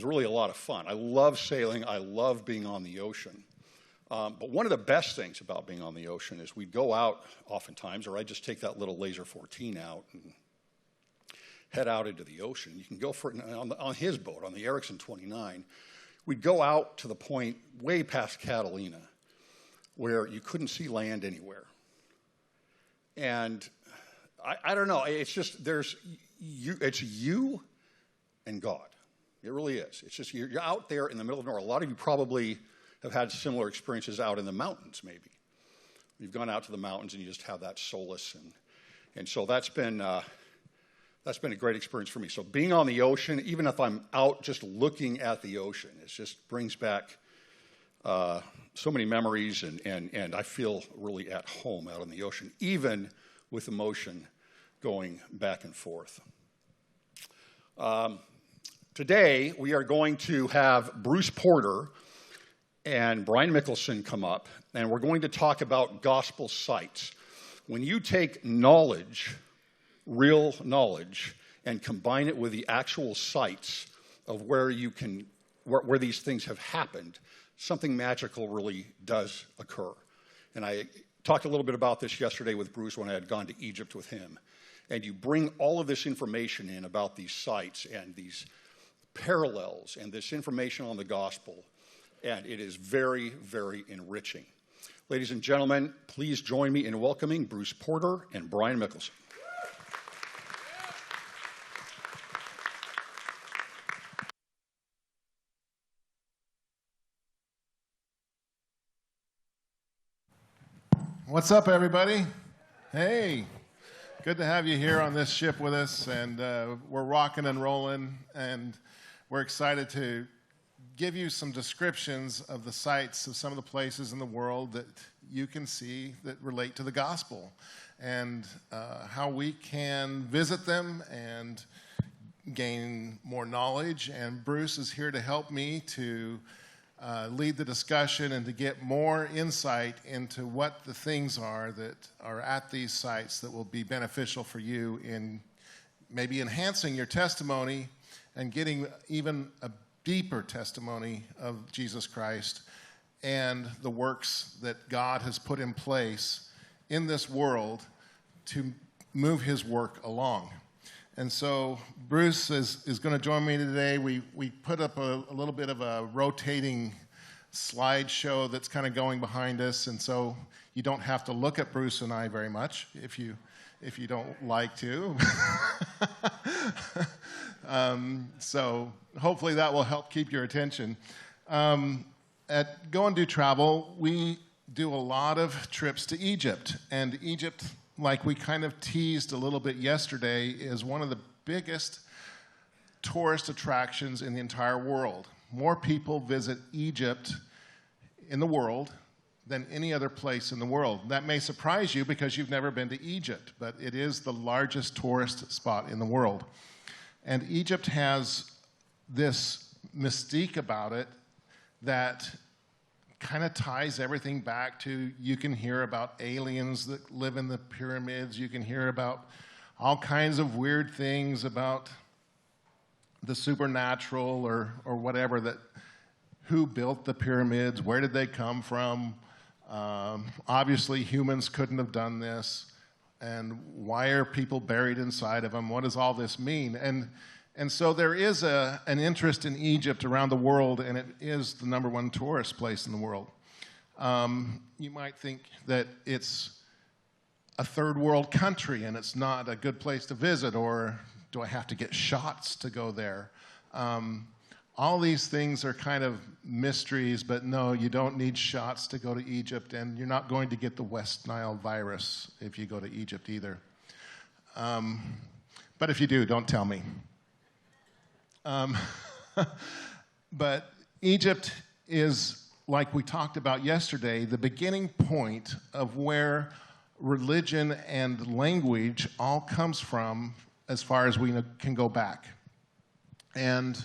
really a lot of fun. I love sailing. I love being on the ocean. But one of the best things about being on the ocean is we'd go out oftentimes, or I'd just take that little Laser 14 out and head out into the ocean. You can go for it on his boat, on the Erickson 29. We'd go out to the point way past Catalina where you couldn't see land anywhere. And I don't know, it's just it's you and God. It really is. It's just you're out there in the middle of nowhere. A lot of you probably have had similar experiences out in the mountains, maybe. You've gone out to the mountains and you just have that solace. And so that's been a great experience for me. So being on the ocean, even if I'm out just looking at the ocean, it just brings back so many memories, and I feel really at home out on the ocean, even with emotion going back and forth. Today, we are going to have Bruce Porter and Brian Mickelson come up, and we're going to talk about gospel sites. When you take knowledge, real knowledge, and combine it with the actual sites of where these things have happened, something magical really does occur. And I talked a little bit about this yesterday with Bruce when I had gone to Egypt with him. And you bring all of this information in about these sites and these parallels and this information on the gospel, and it is very, very enriching. Ladies and gentlemen, please join me in welcoming Bruce Porter and Brian Mickelson. What's up, everybody? Hey, good to have you here on this ship with us, and we're rocking and rolling, and we're excited to give you some descriptions of the sites of some of the places in the world that you can see that relate to the gospel, and how we can visit them and gain more knowledge. And Bruce is here to help me to lead the discussion and to get more insight into what the things are that are at these sites that will be beneficial for you in maybe enhancing your testimony and getting even a deeper testimony of Jesus Christ and the works that God has put in place in this world to move his work along. And so Bruce is going to join me today. We put up a little bit of a rotating slideshow that's kind of going behind us, and so you don't have to look at Bruce and I very much if you don't like to. So hopefully that will help keep your attention. At Go and Do Travel, we do a lot of trips to Egypt, and Egypt, like we kind of teased a little bit yesterday, is one of the biggest tourist attractions in the entire world. More people visit Egypt in the world than any other place in the world. That may surprise you because you've never been to Egypt, but it is the largest tourist spot in the world. And Egypt has this mystique about it that kind of ties everything back to, you can hear about aliens that live in the pyramids, you can hear about all kinds of weird things about the supernatural or whatever, that who built the pyramids, where did they come from, obviously humans couldn't have done this, and why are people buried inside of them, what does all this mean? And so there is an interest in Egypt around the world, and it is the #1 tourist place in the world. You might think that it's a third world country and it's not a good place to visit, or do I have to get shots to go there? All these things are kind of mysteries, but no, you don't need shots to go to Egypt, and you're not going to get the West Nile virus if you go to Egypt either. But if you do, don't tell me. But Egypt is, like we talked about yesterday, the beginning point of where religion and language all comes from as far as we can go back. And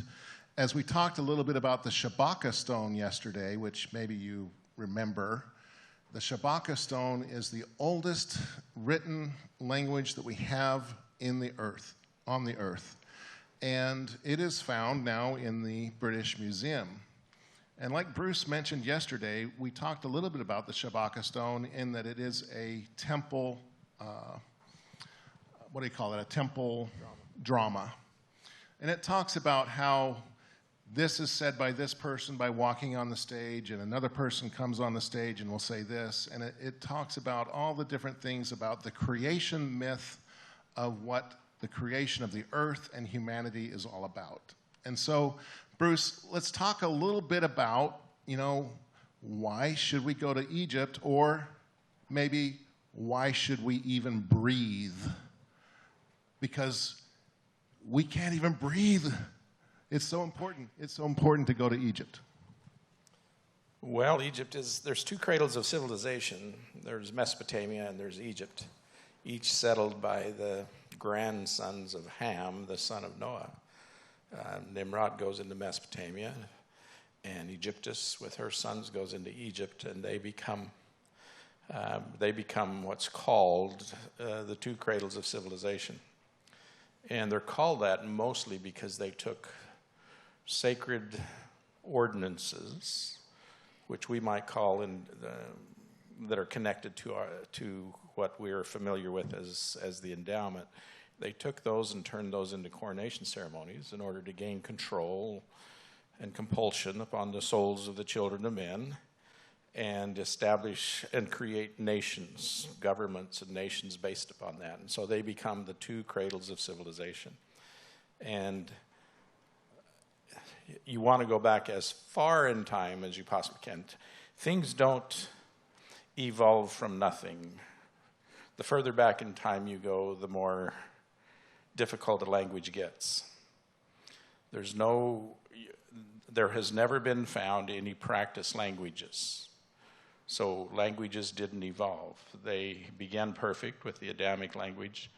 as we talked a little bit about the Shabaka stone yesterday, which maybe you remember, the Shabaka stone is the oldest written language that we have in the earth, on the earth. and it is found now in the British Museum. And like Bruce mentioned yesterday, we talked a little bit about the Shabaka stone in that it is a temple, what do you call it, a temple drama. And it talks about how this is said by this person by walking on the stage, and another person comes on the stage and will say this. And it talks about all the different things about the creation myth of what the creation of the earth and humanity is all about. And so, Bruce, let's talk a little bit about, why should we go to Egypt, or maybe why should we even breathe? Because we can't even breathe. It's so important. It's so important to go to Egypt. Well, there's two cradles of civilization. There's Mesopotamia and there's Egypt, each settled by the grandsons of Ham, the son of Noah. Nimrod goes into Mesopotamia, and Egyptus with her sons goes into Egypt, and they become what's called the two cradles of civilization. And they're called that mostly because they took sacred ordinances, which we might call that are connected to what we're familiar with as the endowment. They took those and turned those into coronation ceremonies in order to gain control and compulsion upon the souls of the children of men and establish and create nations, governments and nations based upon that. And so they become the two cradles of civilization. And you want to go back as far in time as you possibly can. Things don't evolve from nothing. The further back in time you go, the more difficult the language gets. There has never been found any practice languages. So languages didn't evolve. They began perfect with the Adamic language,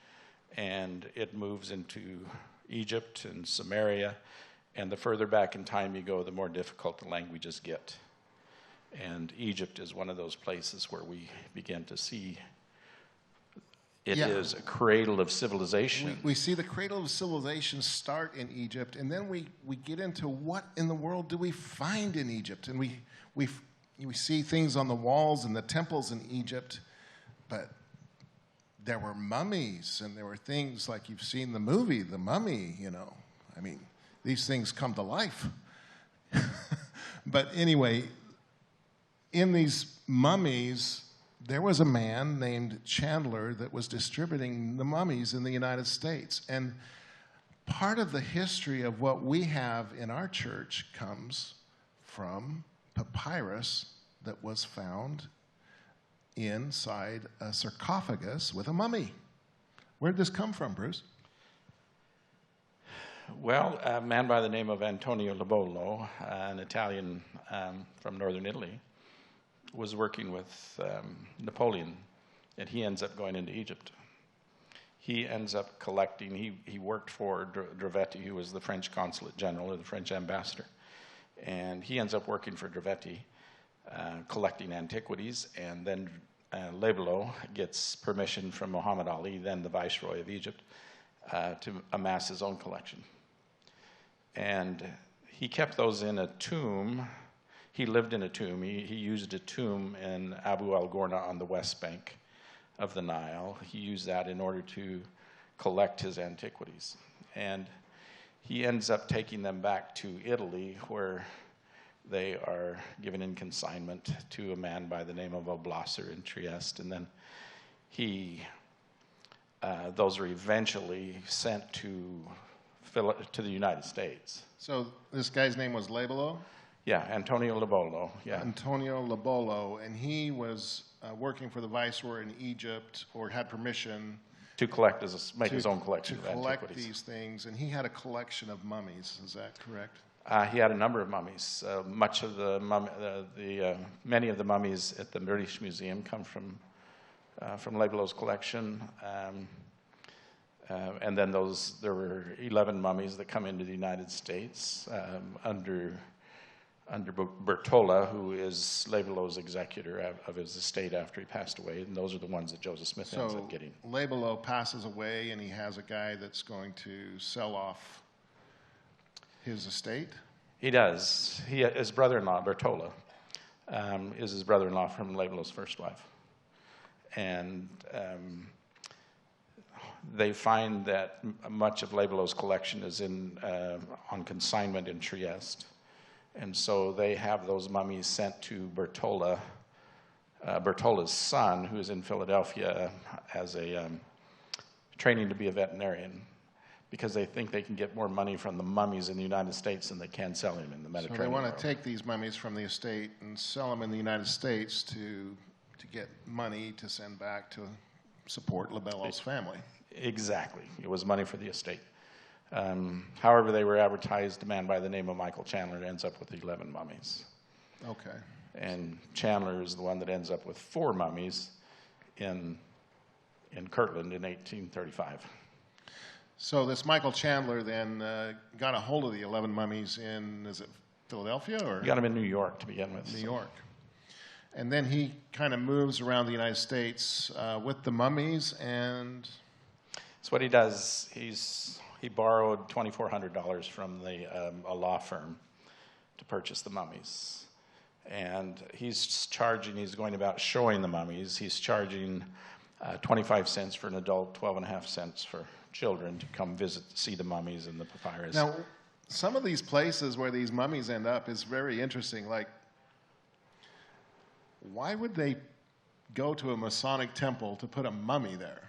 and it moves into Egypt and Samaria, and the further back in time you go, the more difficult the languages get. And Egypt is one of those places where we begin to see it is a cradle of civilization. We see the cradle of civilization start in Egypt, and then we get into what in the world do we find in Egypt? And we see things on the walls and the temples in Egypt, but there were mummies, and there were things like you've seen the movie, The Mummy, I mean, these things come to life. But anyway, in these mummies, there was a man named Chandler that was distributing the mummies in the United States. And part of the history of what we have in our church comes from papyrus that was found inside a sarcophagus with a mummy. Where did this come from, Bruce? Well, a man by the name of Antonio Lobolo, an Italian from northern Italy, was working with Napoleon, and he ends up going into Egypt. He ends up collecting, he worked for Drovetti, who was the French consulate general or the French ambassador, and he ends up working for Drovetti, collecting antiquities, and then Lebelo gets permission from Muhammad Ali, then the viceroy of Egypt, to amass his own collection. And he kept those in a tomb. He lived in a tomb. He used a tomb in Abu al-Ghorna on the west bank of the Nile. He used that in order to collect his antiquities. And he ends up taking them back to Italy, where they are given in consignment to a man by the name of Oblosser in Trieste. And then those are eventually sent to the United States. So this guy's name was Lebelo? Yeah, Antonio Lobolo. Yeah. Antonio Lobolo, and he was working for the viceroy in Egypt, or had permission to make his own collection of antiquities. To collect these things, and he had a collection of mummies. Is that correct? He had a number of mummies. Many of the mummies at the British Museum come from Lebelo's collection. And then there were 11 mummies that come into the United States under Bertola, who is Lebelo's executor of his estate after he passed away, and those are the ones that Joseph Smith ends up getting. Lebelo passes away, and he has a guy that's going to sell off his estate? He does. His brother-in-law, Bertola, is his brother-in-law from Lebeloh's first wife. And they find that much of Lebeloh's collection is on consignment in Trieste. And so they have those mummies sent to Bertola's son, who is in Philadelphia as a training to be a veterinarian, because they think they can get more money from the mummies in the United States than they can selling them in the Mediterranean. So they want world. to take these mummies from the estate and sell them in the United States to get money to send back to support Lebeloh's family. Exactly. It was money for the estate. However, they were advertised. A man by the name of Michael Chandler ends up with 11 mummies. Okay. And Chandler is the one that ends up with 4 mummies in Kirtland in 1835. So this Michael Chandler then got a hold of the 11 mummies in, is it Philadelphia or? He got them in New York to begin with. New York. And then he kind of moves around the United States with the mummies, and So what he does, he borrowed $2,400 from a law firm to purchase the mummies. And he's going about showing the mummies. He's charging 25 cents for an adult, 12.5 cents for children to come see the mummies and the papyrus. now some of these places where these mummies end up is very interesting. Like, why would they go to a Masonic temple to put a mummy there?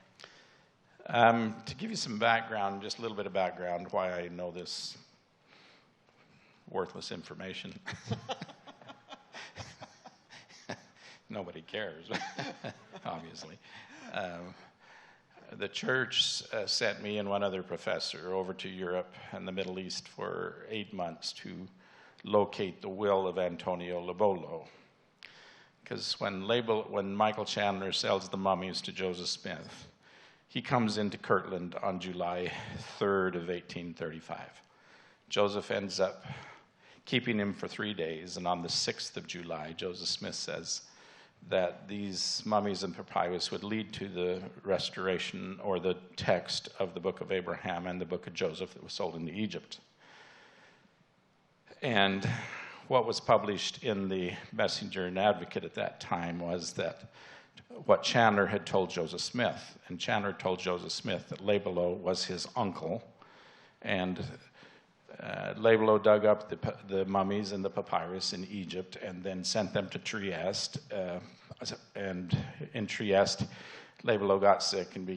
To give you some background, just a little bit of background, why I know this worthless information. Nobody cares, obviously. The church sent me and one other professor over to Europe and the Middle East for 8 months to locate the will of Antonio Lobolo. Because when Michael Chandler sells the mummies to Joseph Smith, he comes into Kirtland on July 3rd of 1835. Joseph ends up keeping him for 3 days, and on the 6th of July, Joseph Smith says that these mummies and papyrus would lead to the restoration or the text of the Book of Abraham and the Book of Joseph that was sold into Egypt. And what was published in the Messenger and Advocate at that time was that what Chandler had told Joseph Smith. And Chandler told Joseph Smith that Lebelow was his uncle. And Lebelow dug up the mummies and the papyrus in Egypt and then sent them to Trieste. And in Trieste, Lebelow got sick and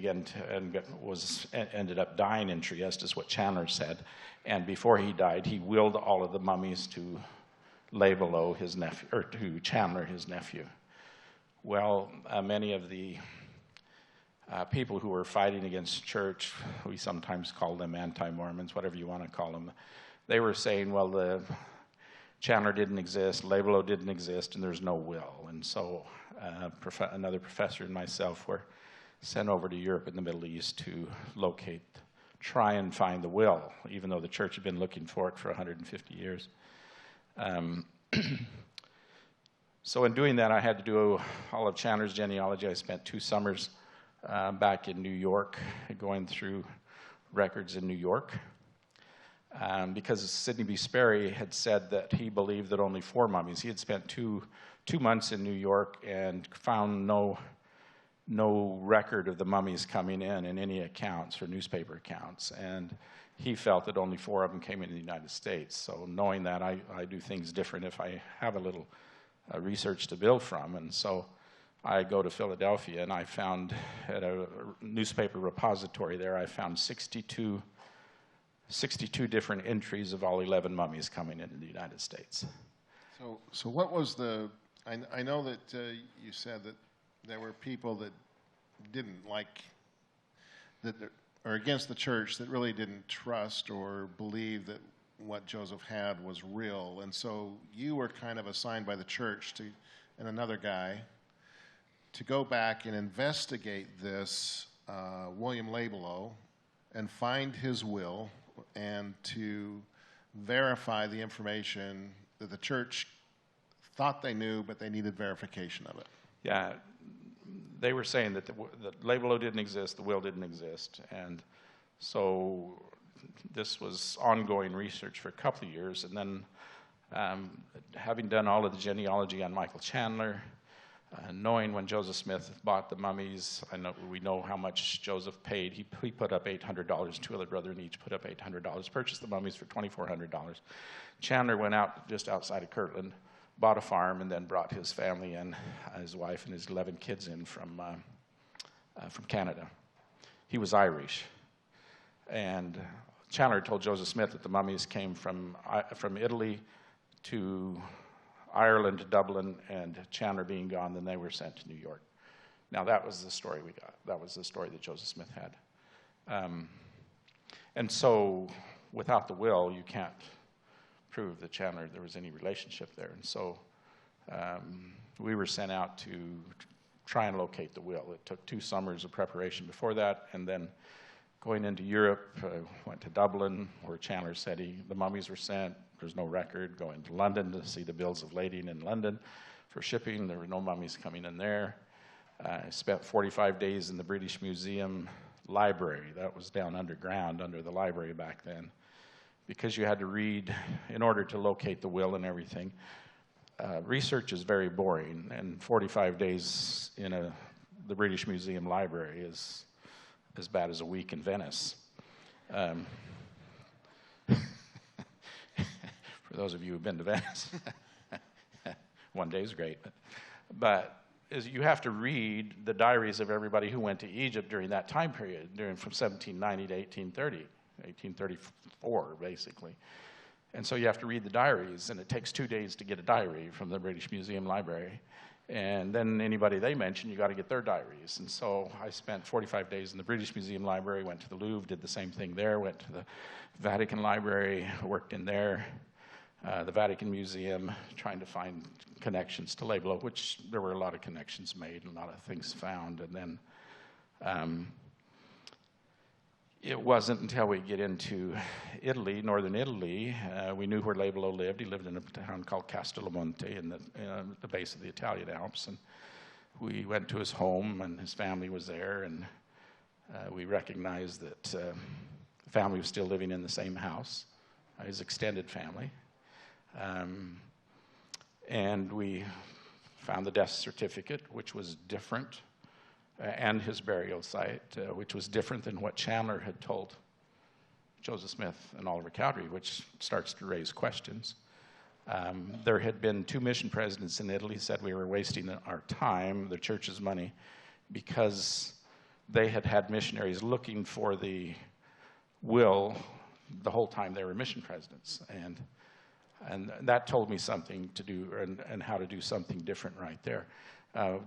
ended up dying in Trieste, is what Chandler said. And before he died, he willed all of the mummies to Lebelow, his nephew, or to Chandler, his nephew. Well, many of the people who were fighting against the church, we sometimes call them anti-Mormons, whatever you want to call them, they were saying, well, the Chandler didn't exist, Lebelow didn't exist, and there's no will. And so another professor and myself were sent over to Europe and the Middle East to try and find the will, even though the church had been looking for it for 150 years. So in doing that, I had to do all of Chandler's genealogy. I spent 2 summers back in New York, going through records in New York, because Sidney B. Sperry had said that he believed that only 4 mummies. He had spent two months in New York and found no record of the mummies coming in any accounts or newspaper accounts. And he felt that only 4 of them came into the United States. So knowing that, I do things different if I have a little research to build from. And so I go to Philadelphia, and I found at a newspaper repository there, I found 62 different entries of all 11 mummies coming into the United States. So what was I know that you said that there were people that didn't like, that are against the church, that really didn't trust or believe that what Joseph had was real. And so you were kind of assigned by the church and another guy to go back and investigate this William Lebelow and find his will and to verify the information that the church thought they knew, but they needed verification of it. Yeah, they were saying that Lebelow didn't exist, the will didn't exist, and so this was ongoing research for a couple of years, and then having done all of the genealogy on Michael Chandler, knowing when Joseph Smith bought the mummies, we know how much Joseph paid. He put up $800. Two other brethren each put up $800, purchased the mummies for $2,400. Chandler went out just outside of Kirtland, bought a farm, and then brought his family in, his wife and his 11 kids in from Canada. He was Irish. And Chandler told Joseph Smith that the mummies came from Italy to Ireland to Dublin, and Chandler being gone, then they were sent to New York. Now that was the story we got. That was the story that Joseph Smith had. And so without the will, you can't prove that Chandler, there was any relationship there. And so we were sent out to try and locate the will. It took 2 summers of preparation before that, and then going into Europe, went to Dublin, where Chandler said the mummies were sent. There's no record. Going to London to see the bills of lading in London for shipping. There were no mummies coming in there. I spent 45 days in the British Museum library. That was down underground under the library back then, because you had to read in order to locate the will and everything. Research is very boring, and 45 days in the British Museum library is as bad as a week in Venice. For those of you who've been to Venice, one day is great. But you have to read the diaries of everybody who went to Egypt during that time period, from 1790 to 1830, 1834, basically. And so you have to read the diaries, and it takes 2 days to get a diary from the British Museum Library. And then anybody they mention, you got to get their diaries. And so I spent 45 days in the British Museum Library, went to the Louvre, did the same thing there, went to the Vatican Library, worked in there, the Vatican Museum, trying to find connections to Lebelo, which there were a lot of connections made and a lot of things found. And then it wasn't until we get into Italy, northern Italy, we knew where Lebelo lived. He lived in a town called Castellamonte in the base of the Italian Alps. And we went to his home, and his family was there. And we recognized that the family was still living in the same house, his extended family. And we found the death certificate, which was different, and his burial site, which was different than what Chandler had told Joseph Smith and Oliver Cowdery, which starts to raise questions. There had been 2 mission presidents in Italy said we were wasting our time, the church's money, because they had had missionaries looking for the will the whole time they were mission presidents. And that told me something to do and how to do something different right there.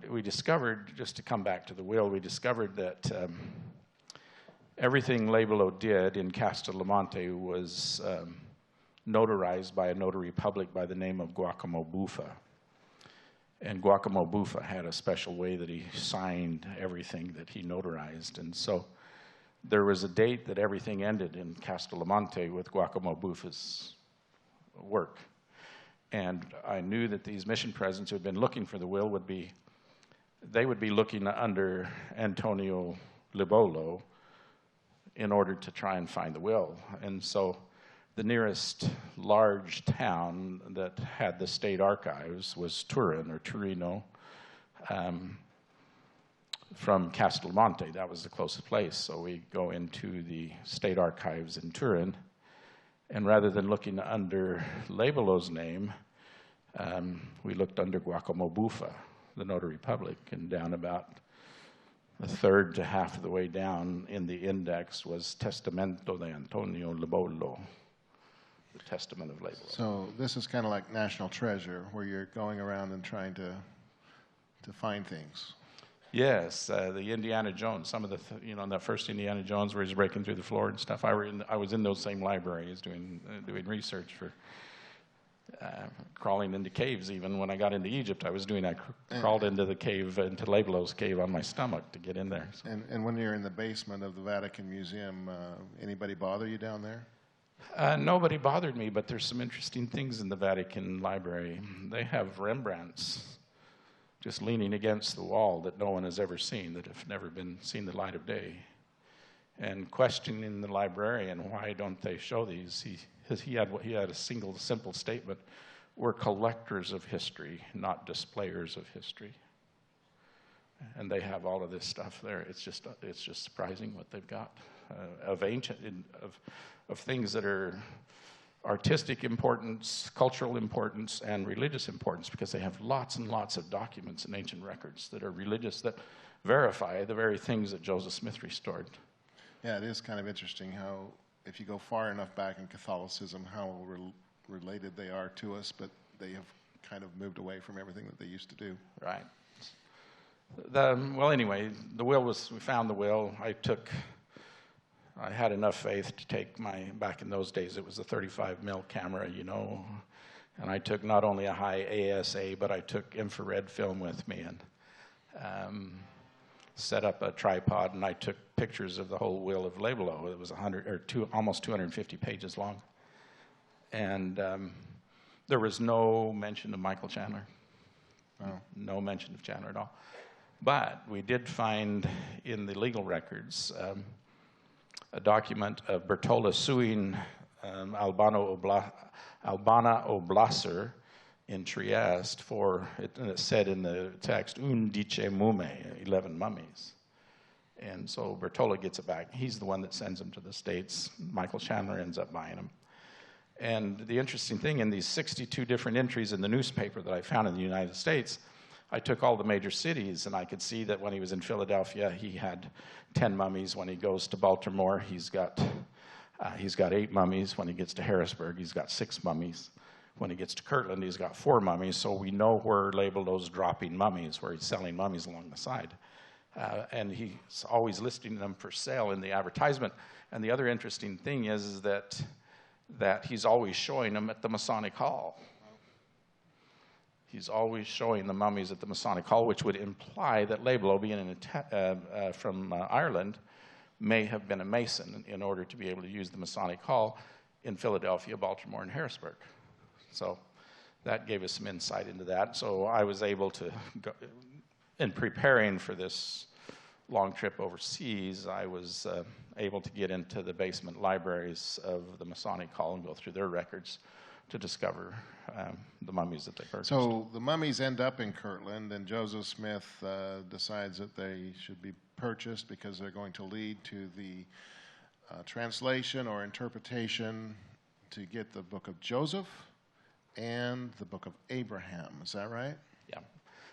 We discovered, just to come back to the will, we discovered that everything Lebelo did in Castellamonte was notarized by a notary public by the name of Giacomo Buffa. And Giacomo Buffa had a special way that he signed everything that he notarized. And so there was a date that everything ended in Castellamonte with Giacomo Buffa's work. And I knew that these mission presidents who had been looking for the will would be looking under Antonio Lebolo in order to try and find the will. And so the nearest large town that had the state archives was Turin, or Torino, from Castellamonte. That was the closest place. So we go into the state archives in Turin, and rather than looking under Lebelo's name, we looked under Giacomo Buffa, the notary public, and down about a third to half of the way down in the index was Testamento de Antonio Lebolo, the Testament of Lebelo. So this is kind of like National Treasure, where you're going around and trying to find things. Yes, the Indiana Jones, some of the, that first Indiana Jones where he's breaking through the floor and stuff. I was in those same libraries doing research for crawling into caves. Even when I got into Egypt, I was doing that. Crawled into the cave, into Lebelo's cave on my stomach to get in there. So. And when you're in the basement of the Vatican Museum, anybody bother you down there? Nobody bothered me, but there's some interesting things in the Vatican Library. They have Rembrandts just leaning against the wall that no one has ever seen, that have never been seen the light of day. and questioning the librarian, why don't they show these? He had a single simple statement: we're collectors of history, not displayers of history. And they have all of this stuff there. It's just surprising what they've got of things that are artistic importance, cultural importance, and religious importance, because they have lots and lots of documents and ancient records that are religious, that verify the very things that Joseph Smith restored. Yeah, it is kind of interesting how, if you go far enough back in Catholicism, how related they are to us, but they have kind of moved away from everything that they used to do. Right. Well, anyway, we found the will. I had enough faith to take back in those days, it was a 35mm camera, and I took not only a high ASA, but I took infrared film with me, and set up a tripod, and I took pictures of the whole will of Leibolo. It was almost 250 pages long. And there was no mention of Michael Chandler. Oh. No mention of Chandler at all. But we did find in the legal records a document of Bertola suing Albana Oblasser in Trieste and it said in the text, undice mume, 11 mummies. And so Bertola gets it back. He's the one that sends them to the States. Michael Chandler ends up buying them. And the interesting thing, in these 62 different entries in the newspaper that I found in the United States, I took all the major cities, and I could see that when he was in Philadelphia, he had 10 mummies. When he goes to Baltimore, he's got 8 mummies. When he gets to Harrisburg, he's got 6 mummies. When he gets to Kirtland, he's got 4 mummies. So we know where Leibolo's dropping mummies, where he's selling mummies along the side. And he's always listing them for sale in the advertisement. And the other interesting thing is that he's always showing them at the Masonic Hall. He's always showing the mummies at the Masonic Hall, which would imply that Leibolo, being from Ireland, may have been a Mason in order to be able to use the Masonic Hall in Philadelphia, Baltimore, and Harrisburg. So that gave us some insight into that. So I was able to, in preparing for this long trip overseas, I was able to get into the basement libraries of the Masonic Hall and go through their records to discover the mummies that they purchased. So the mummies end up in Kirtland, and Joseph Smith decides that they should be purchased because they're going to lead to the translation or interpretation to get the book of Joseph and the book of Abraham. Is that right? Yeah.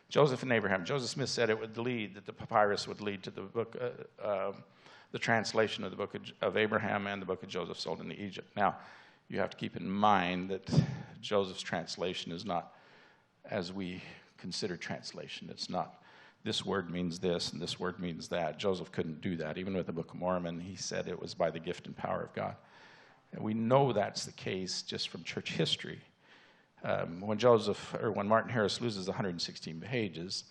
Joseph and Abraham. Joseph Smith said that the papyrus would lead to the book, the translation of the book of Abraham and the book of Joseph sold into Egypt. Now, you have to keep in mind that Joseph's translation is not as we consider translation. It's not, this word means this and this word means that. Joseph couldn't do that. Even with the Book of Mormon, he said it was by the gift and power of God. And we know that's the case just from church history. When Martin Harris loses 116 pages,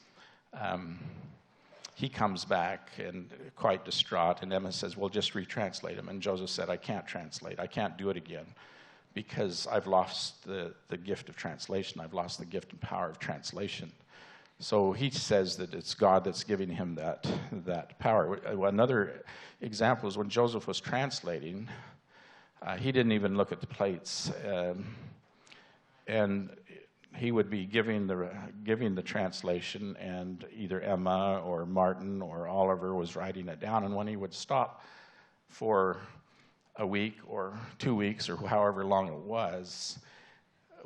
he comes back and quite distraught, and Emma says, well, just retranslate them. And Joseph said, I can't translate. I can't do it again because I've lost the gift of translation. I've lost the gift and power of translation. So he says that it's God that's giving him that power. Another example is when Joseph was translating, he didn't even look at the plates. And he would be giving the translation, and either Emma or Martin or Oliver was writing it down. And when he would stop for a week or 2 weeks or however long it was,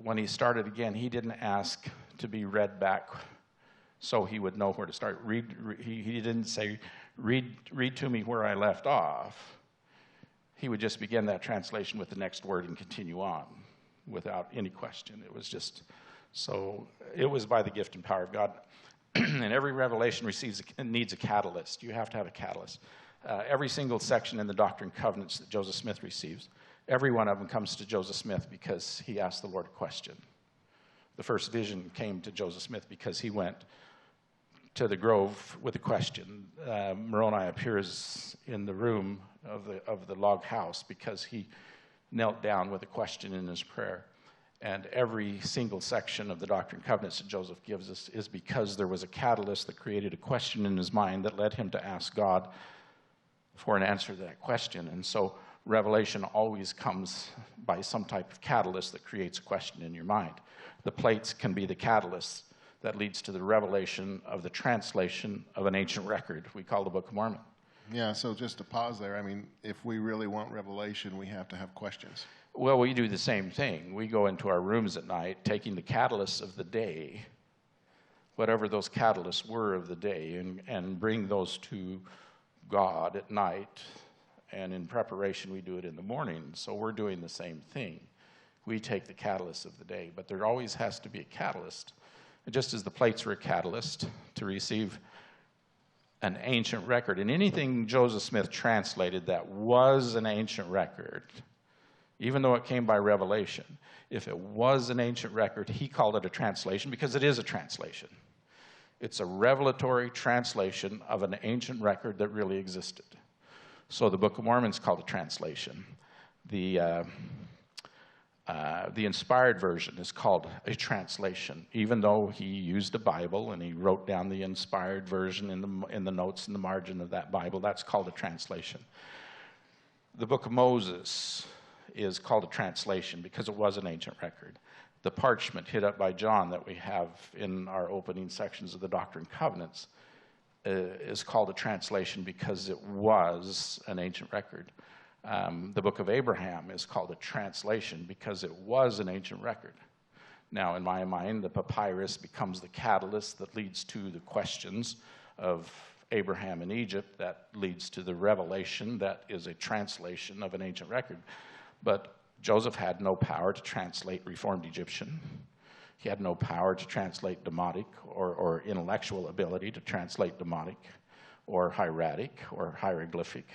when he started again, he didn't ask to be read back so he would know where to start. He didn't say, read to me where I left off. He would just begin that translation with the next word and continue on without any question. It was just, so it was by the gift and power of God. And every revelation needs a catalyst. You have to have a catalyst. Every single section in the Doctrine and Covenants that Joseph Smith receives, every one of them comes to Joseph Smith because he asked the Lord a question. The first vision came to Joseph Smith because he went to the grove with a question. Moroni appears in the room of the log house because he knelt down with a question in his prayer. And every single section of the Doctrine and Covenants that Joseph gives us is because there was a catalyst that created a question in his mind that led him to ask God for an answer to that question. And so revelation always comes by some type of catalyst that creates a question in your mind. The plates can be the catalyst that leads to the revelation of the translation of an ancient record we call the Book of Mormon. Yeah, so just to pause there, I mean, if we really want revelation, we have to have questions. Well, we do the same thing. We go into our rooms at night, taking the catalysts of the day, whatever those catalysts were of the day, and bring those to God at night. And in preparation, we do it in the morning. So we're doing the same thing. We take the catalyst of the day, but there always has to be a catalyst. Just as the plates were a catalyst to receive an ancient record. And anything Joseph Smith translated that was an ancient record, even though it came by revelation, if it was an ancient record, he called it a translation because it is a translation. It's a revelatory translation of an ancient record that really existed. So the Book of Mormon is called a translation. The inspired version is called a translation, even though he used a Bible and he wrote down the inspired version in the notes in the margin of that Bible. That's called a translation. The Book of Moses is called a translation because it was an ancient record. The parchment hit up by John that we have in our opening sections of the Doctrine and Covenants is called a translation because it was an ancient record. The Book of Abraham is called a translation because it was an ancient record. Now, in my mind, the papyrus becomes the catalyst that leads to the questions of Abraham in Egypt, that leads to the revelation that is a translation of an ancient record. But Joseph had no power to translate Reformed Egyptian. He had no power to translate Demotic or intellectual ability to translate Demotic or hieratic or hieroglyphic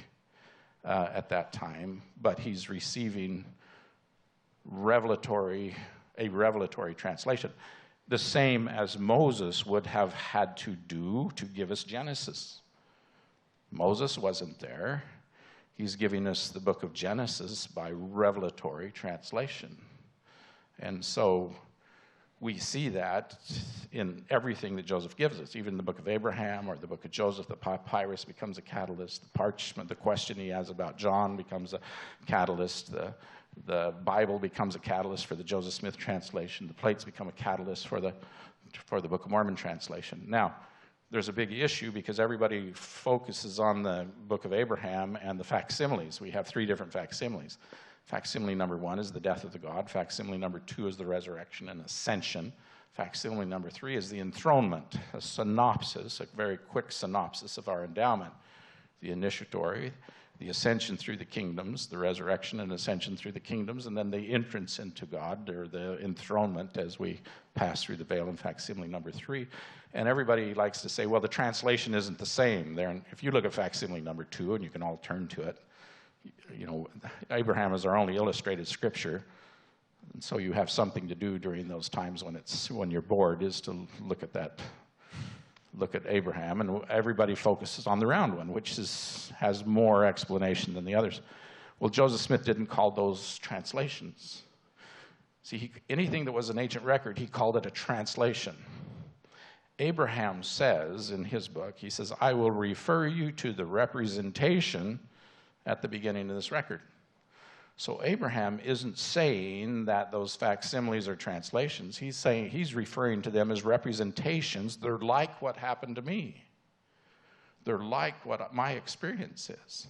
at that time. But he's receiving a revelatory translation, the same as Moses would have had to do to give us Genesis. Moses wasn't there. He's giving us the book of Genesis by revelatory translation. And so we see that in everything that Joseph gives us, even the book of Abraham or the book of Joseph. The papyrus becomes a catalyst. The parchment, the question he has about John becomes a catalyst. The Bible becomes a catalyst for the Joseph Smith translation. The plates become a catalyst for the Book of Mormon translation. Now, there's a big issue because everybody focuses on the book of Abraham and the facsimiles. We have 3 different facsimiles. Facsimile number 1 is the death of the God. Facsimile number 2 is the resurrection and ascension. Facsimile number 3 is the enthronement, a synopsis, a very quick synopsis of our endowment. The initiatory, the ascension through the kingdoms, the resurrection and ascension through the kingdoms, and then the entrance into God, or the enthronement as we pass through the veil in facsimile number 3. And everybody likes to say, well, the translation isn't the same. If you look at facsimile number 2, and you can all turn to it, you know, Abraham is our only illustrated scripture, and so you have something to do during those times when you're bored, is to look at Abraham, and everybody focuses on the round one, which has more explanation than the others. Well, Joseph Smith didn't call those translations. See, anything that was an ancient record, he called it a translation. Abraham says in his book, he says, I will refer you to the representation at the beginning of this record. So Abraham isn't saying that those facsimiles are translations. He's referring to them as representations. They're like what happened to me. They're like what my experience is.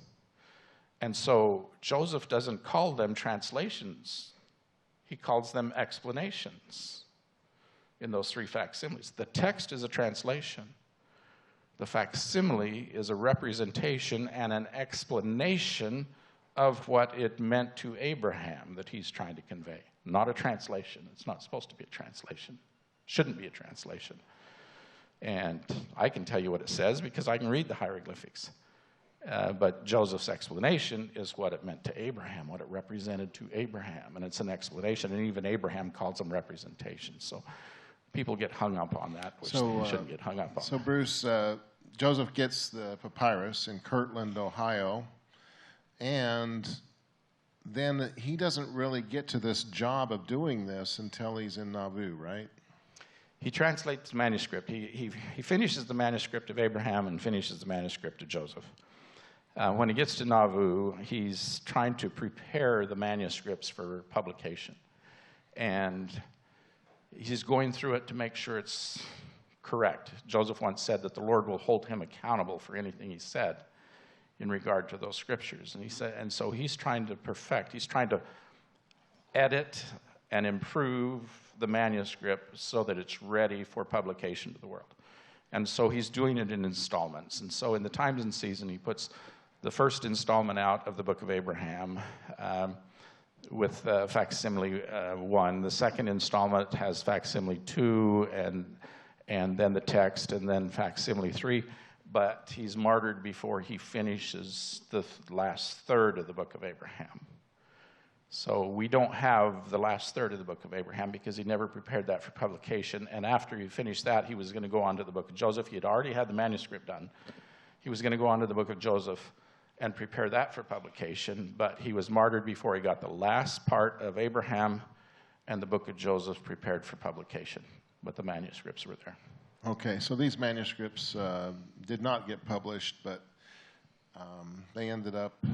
And so Joseph doesn't call them translations. He calls them explanations in those 3 facsimiles. The text is a translation. The facsimile is a representation and an explanation of what it meant to Abraham that he's trying to convey. Not a translation. It's not supposed to be a translation. Shouldn't be a translation. And I can tell you what it says because I can read the hieroglyphics. But Joseph's explanation is what it meant to Abraham, what it represented to Abraham. And it's an explanation, and even Abraham calls them representations. So people get hung up on that, which they shouldn't get hung up on. So Bruce, Joseph gets the papyrus in Kirtland, Ohio, and then he doesn't really get to this job of doing this until he's in Nauvoo, right? He translates the manuscript. He finishes the manuscript of Abraham and finishes the manuscript of Joseph. When he gets to Nauvoo, he's trying to prepare the manuscripts for publication. And he's going through it to make sure it's correct. Joseph once said that the Lord will hold him accountable for anything he said in regard to those scriptures. And so he's trying to perfect, he's trying to edit and improve the manuscript so that it's ready for publication to the world. And so he's doing it in installments. And so in the Times and Season, he puts the first installment out of the Book of Abraham with facsimile 1. The second installment has facsimile 2, and then the text, and then facsimile 3. But he's martyred before he finishes the last third of the Book of Abraham. So we don't have the last third of the Book of Abraham because he never prepared that for publication. And after he finished that, he was going to go on to the Book of Joseph. He had already had the manuscript done. He was going to go on to the Book of Joseph and prepare that for publication, but he was martyred before he got the last part of Abraham and the Book of Joseph prepared for publication. But the manuscripts were there. Okay, so these manuscripts did not get published, but they ended up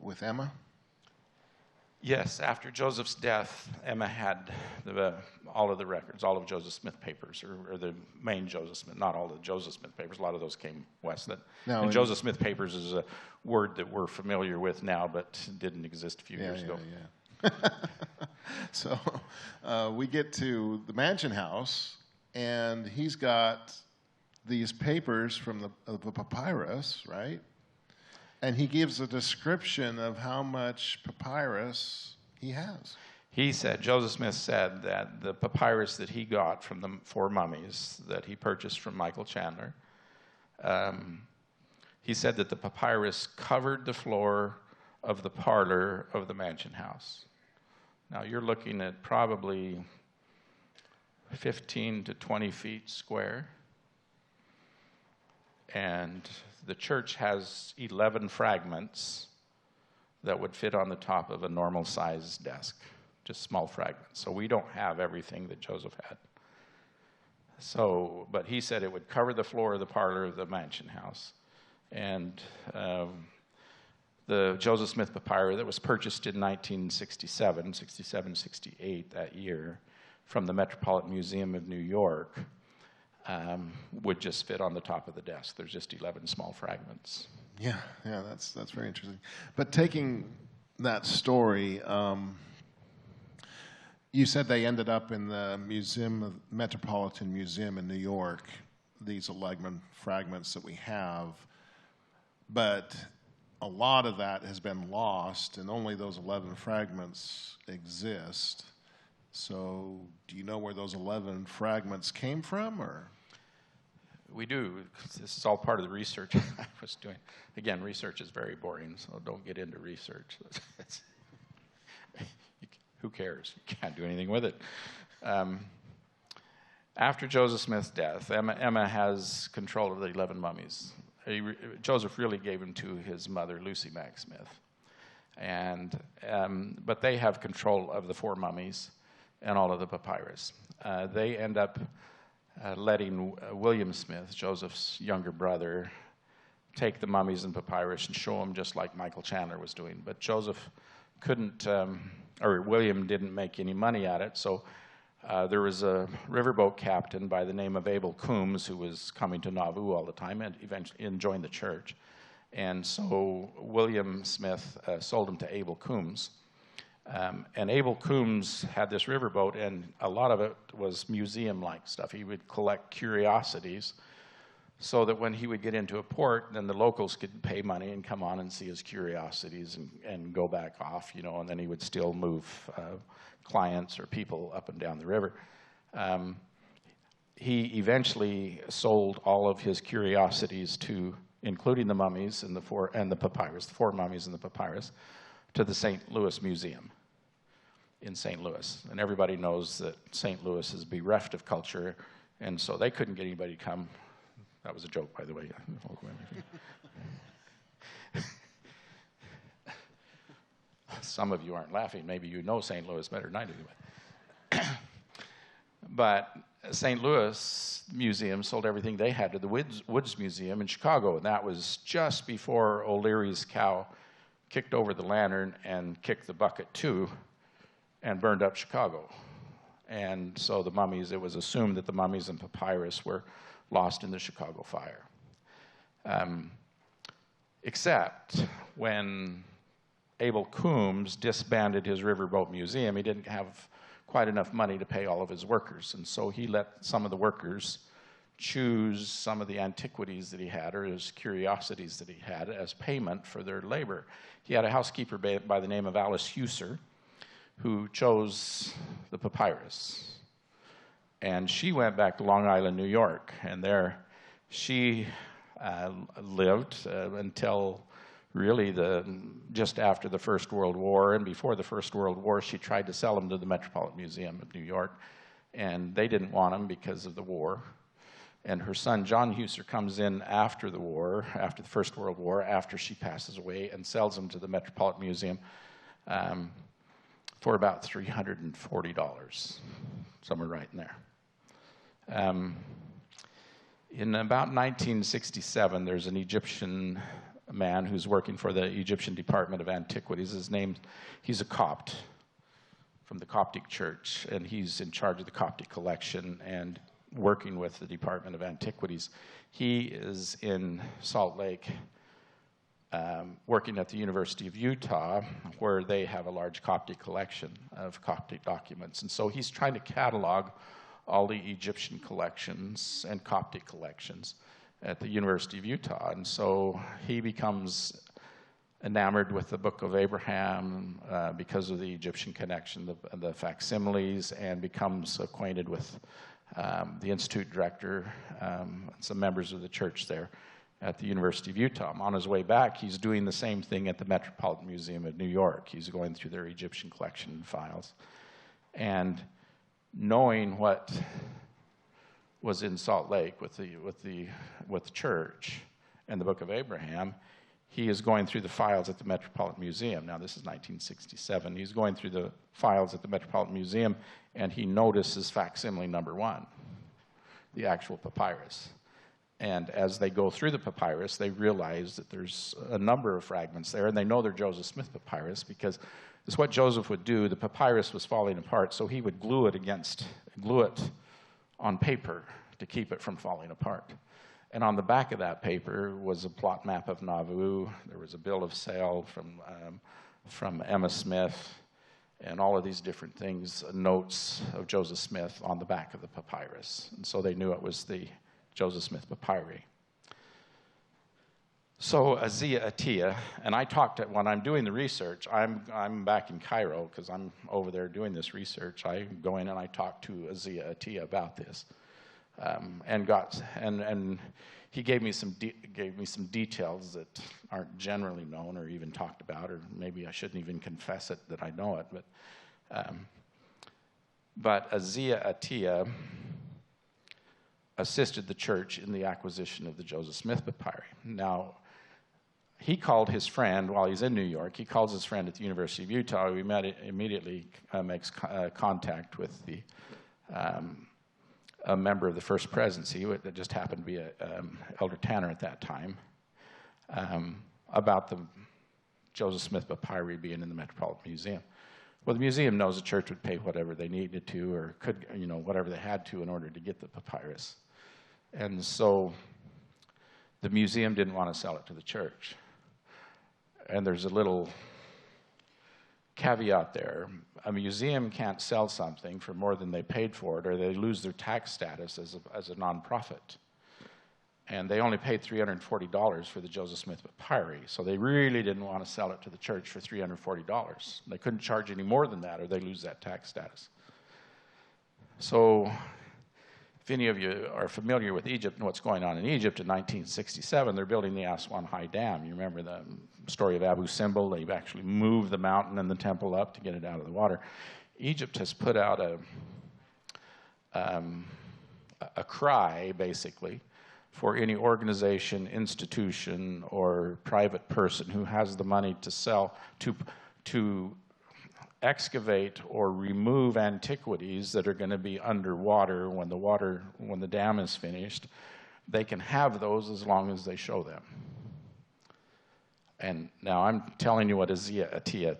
with Emma? Yes, after Joseph's death, Emma had all of the records, all of Joseph Smith papers, or the main Joseph Smith, not all the Joseph Smith papers. A lot of those came west. And Joseph Smith papers is a word that we're familiar with now, but didn't exist a few years ago. So we get to the Mansion House, and he's got these papers from the papyrus, right? And he gives a description of how much papyrus he has. He said, Joseph Smith said that the papyrus that he got from the 4 mummies that he purchased from Michael Chandler, he said that the papyrus covered the floor of the parlor of the Mansion House. Now you're looking at probably 15 to 20 feet square. And the church has 11 fragments that would fit on the top of a normal-sized desk, just small fragments. So we don't have everything that Joseph had. So, but he said it would cover the floor of the parlor of the Mansion House. And the Joseph Smith papyrus that was purchased in 1967, 68, that year, from the Metropolitan Museum of New York, would just fit on the top of the desk. There's just 11 small fragments. Yeah, that's very interesting. But taking that story, you said they ended up in the Metropolitan Museum in New York, these 11 fragments that we have, but a lot of that has been lost, and only those 11 fragments exist. So do you know where those 11 fragments came from, or? We do. This is all part of the research I was doing. Again, research is very boring, so don't get into research. Who cares? You can't do anything with it. After Joseph Smith's death, Emma has control of the 11 mummies. Joseph really gave them to his mother, Lucy Mack Smith. But they have control of the 4 mummies and all of the papyrus. They end up letting William Smith, Joseph's younger brother, take the mummies and papyrus and show them just like Michael Chandler was doing. But Joseph couldn't, or William didn't make any money at it, so there was a riverboat captain by the name of Abel Coombs who was coming to Nauvoo all the time and eventually joined the church. And so William Smith sold him to Abel Coombs. And Abel Coombs had this riverboat, and a lot of it was museum-like stuff. He would collect curiosities so that when he would get into a port, then the locals could pay money and come on and see his curiosities and go back off, you know, and then he would still move clients or people up and down the river. He eventually sold all of his curiosities to, including the mummies and the papyrus, the 4 mummies and the papyrus, to the St. Louis Museum in St. Louis. And everybody knows that St. Louis is bereft of culture, and so they couldn't get anybody to come. That was a joke, by the way. Some of you aren't laughing. Maybe you know St. Louis better than I do. But St. Louis Museum sold everything they had to the Woods Museum in Chicago, and that was just before O'Leary's cow kicked over the lantern and kicked the bucket too and burned up Chicago. And so the mummies, it was assumed that the mummies and papyrus were lost in the Chicago fire. Except when Abel Coombs disbanded his Riverboat Museum, he didn't have quite enough money to pay all of his workers. And so he let some of the workers choose some of the antiquities that he had or his curiosities that he had as payment for their labor. He had a housekeeper by the name of Alice Huser who chose the papyrus. And she went back to Long Island, New York, and there she lived until really just after the First World War. And before the First World War, she tried to sell them to the Metropolitan Museum of New York, and they didn't want them because of the war. And her son, John Huser, comes in after the war, after the First World War, after she passes away, and sells them to the Metropolitan Museum for about $340, somewhere right in there. In about 1967, there's an Egyptian man who's working for the Egyptian Department of Antiquities. He's a Copt from the Coptic Church, and he's in charge of the Coptic collection and working with the Department of Antiquities. He is in Salt Lake working at the University of Utah, where they have a large Coptic collection of Coptic documents. And so he's trying to catalog all the Egyptian collections and Coptic collections at the University of Utah. And so he becomes enamored with the Book of Abraham because of the Egyptian connection, the facsimiles, and becomes acquainted with the institute director, some members of the church there at the University of Utah. On his way back, he's doing the same thing at the Metropolitan Museum of New York. He's going through their Egyptian collection files. And knowing what was in Salt Lake with the church and the Book of Abraham, he is going through the files at the Metropolitan Museum. Now, this is 1967. He's going through the files at the Metropolitan Museum, and he notices facsimile number 1, the actual papyrus. And as they go through the papyrus, they realize that there's a number of fragments there, and they know they're Joseph Smith papyrus because it's what Joseph would do. The papyrus was falling apart, so he would glue it on paper to keep it from falling apart. And on the back of that paper was a plot map of Nauvoo. There was a bill of sale from Emma Smith, and all of these different things, notes of Joseph Smith on the back of the papyrus. And so they knew it was the Joseph Smith papyri. So Azia Atiya, and I talked to, when I'm doing the research, I'm back in Cairo because I'm over there doing this research. I go in and I talk to Azia Atiya about this, and he gave me some details that aren't generally known or even talked about, or maybe I shouldn't even confess it that I know it. But Azia Atiya assisted the church in the acquisition of the Joseph Smith papyri. Now, he called his friend while he's in New York. He calls his friend at the University of Utah. He immediately makes contact with a member of the First Presidency, that just happened to be Elder Tanner at that time, about the Joseph Smith papyri being in the Metropolitan Museum. Well, the museum knows the church would pay whatever they needed to, or could, whatever they had to in order to get the papyrus. And so the museum didn't want to sell it to the church. And there's a little caveat there. A museum can't sell something for more than they paid for it, or they lose their tax status as a nonprofit. And they only paid $340 for the Joseph Smith papyri, so they really didn't want to sell it to the church for $340. They couldn't charge any more than that, or they lose that tax status. So if any of you are familiar with Egypt and what's going on in Egypt, in 1967, they're building the Aswan High Dam. You remember the story of Abu Simbel? They've actually moved the mountain and the temple up to get it out of the water. Egypt has put out a cry, basically, for any organization, institution, or private person who has the money to sell, to excavate or remove antiquities that are going to be underwater when the dam is finished, they can have those as long as they show them. And now I'm telling you what Azia Atiya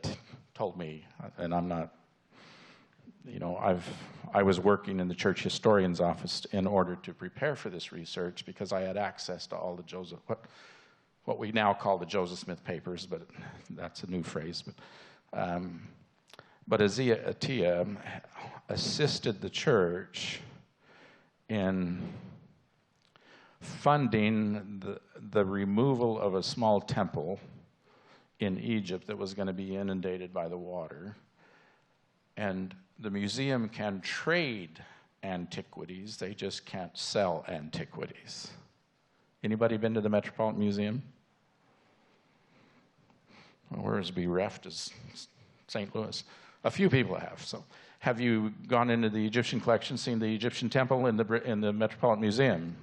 told me, and I'm not, you know, I was working in the church historian's office in order to prepare for this research because I had access to all the Joseph, what we now call the Joseph Smith papers, but that's a new phrase. But Azia Atiya assisted the church in funding the removal of a small temple in Egypt that was going to be inundated by the water. And the museum can trade antiquities, they just can't sell antiquities. Anybody been to the Metropolitan Museum? Well, we're as bereft as St. Louis. A few people have. So, have you gone into the Egyptian collection, seen the Egyptian temple in the Metropolitan Museum?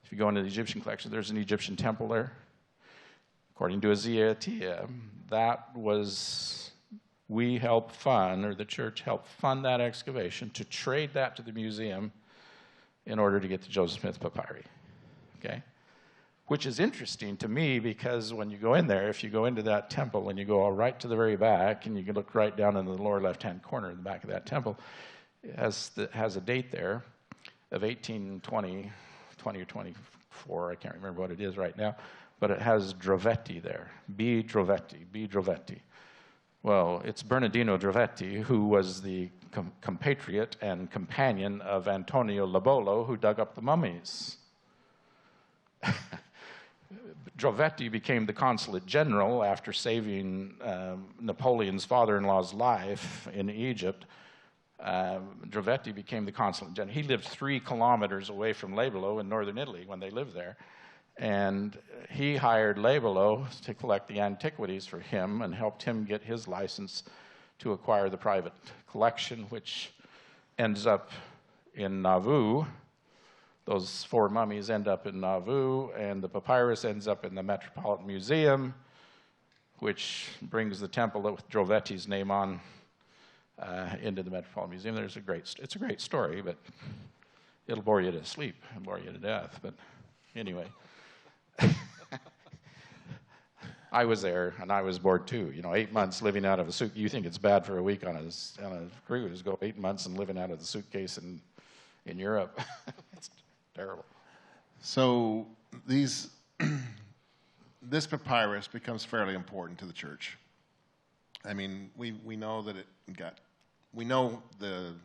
If you go into the Egyptian collection, there's an Egyptian temple there. According to Azia Atiya, we helped fund, or the church helped fund that excavation to trade that to the museum in order to get the Joseph Smith papyri. Okay? Which is interesting to me because when you go in there, if you go into that temple and you go right to the very back and you can look right down in the lower left-hand corner in the back of that temple, it has a date there of 1820, 20 or 24, I can't remember what it is right now, but it has Drovetti there, B. Drovetti. Well, it's Bernardino Drovetti, who was the compatriot and companion of Antonio Lobolo, who dug up the mummies. Drovetti became the consulate general after saving Napoleon's father-in-law's life in Egypt. Drovetti became the consulate general. He lived 3 kilometers away from Lebolo in northern Italy when they lived there. And he hired Lebolo to collect the antiquities for him and helped him get his license to acquire the private collection, which ends up in Nauvoo. Those 4 mummies end up in Nauvoo, and the papyrus ends up in the Metropolitan Museum, which brings the temple with Drovetti's name on into the Metropolitan Museum. It's a great story, but it'll bore you to sleep and bore you to death. But anyway, I was there, and I was bored too. You know, 8 months living out of a suit. You think it's bad for a week on a cruise, go 8 months and living out of the suitcase in Europe. It's terrible. So this papyrus becomes fairly important to the church. I mean, we know that we know the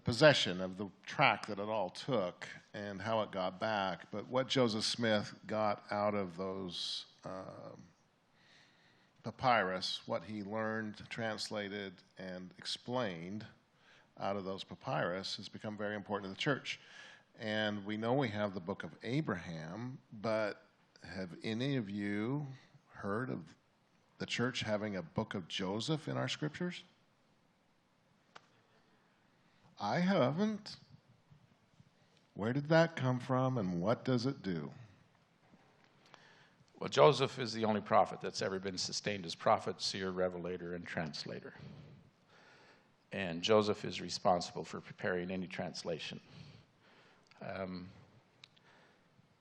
possession of the track that it all took and how it got back, but what Joseph Smith got out of those papyrus, what he learned, translated, and explained out of those papyrus has become very important to the church. And we know we have the Book of Abraham, but have any of you heard of the church having a Book of Joseph in our scriptures? I haven't. Where did that come from, and what does it do? Well, Joseph is the only prophet that's ever been sustained as prophet, seer, revelator, and translator. And Joseph is responsible for preparing any translation.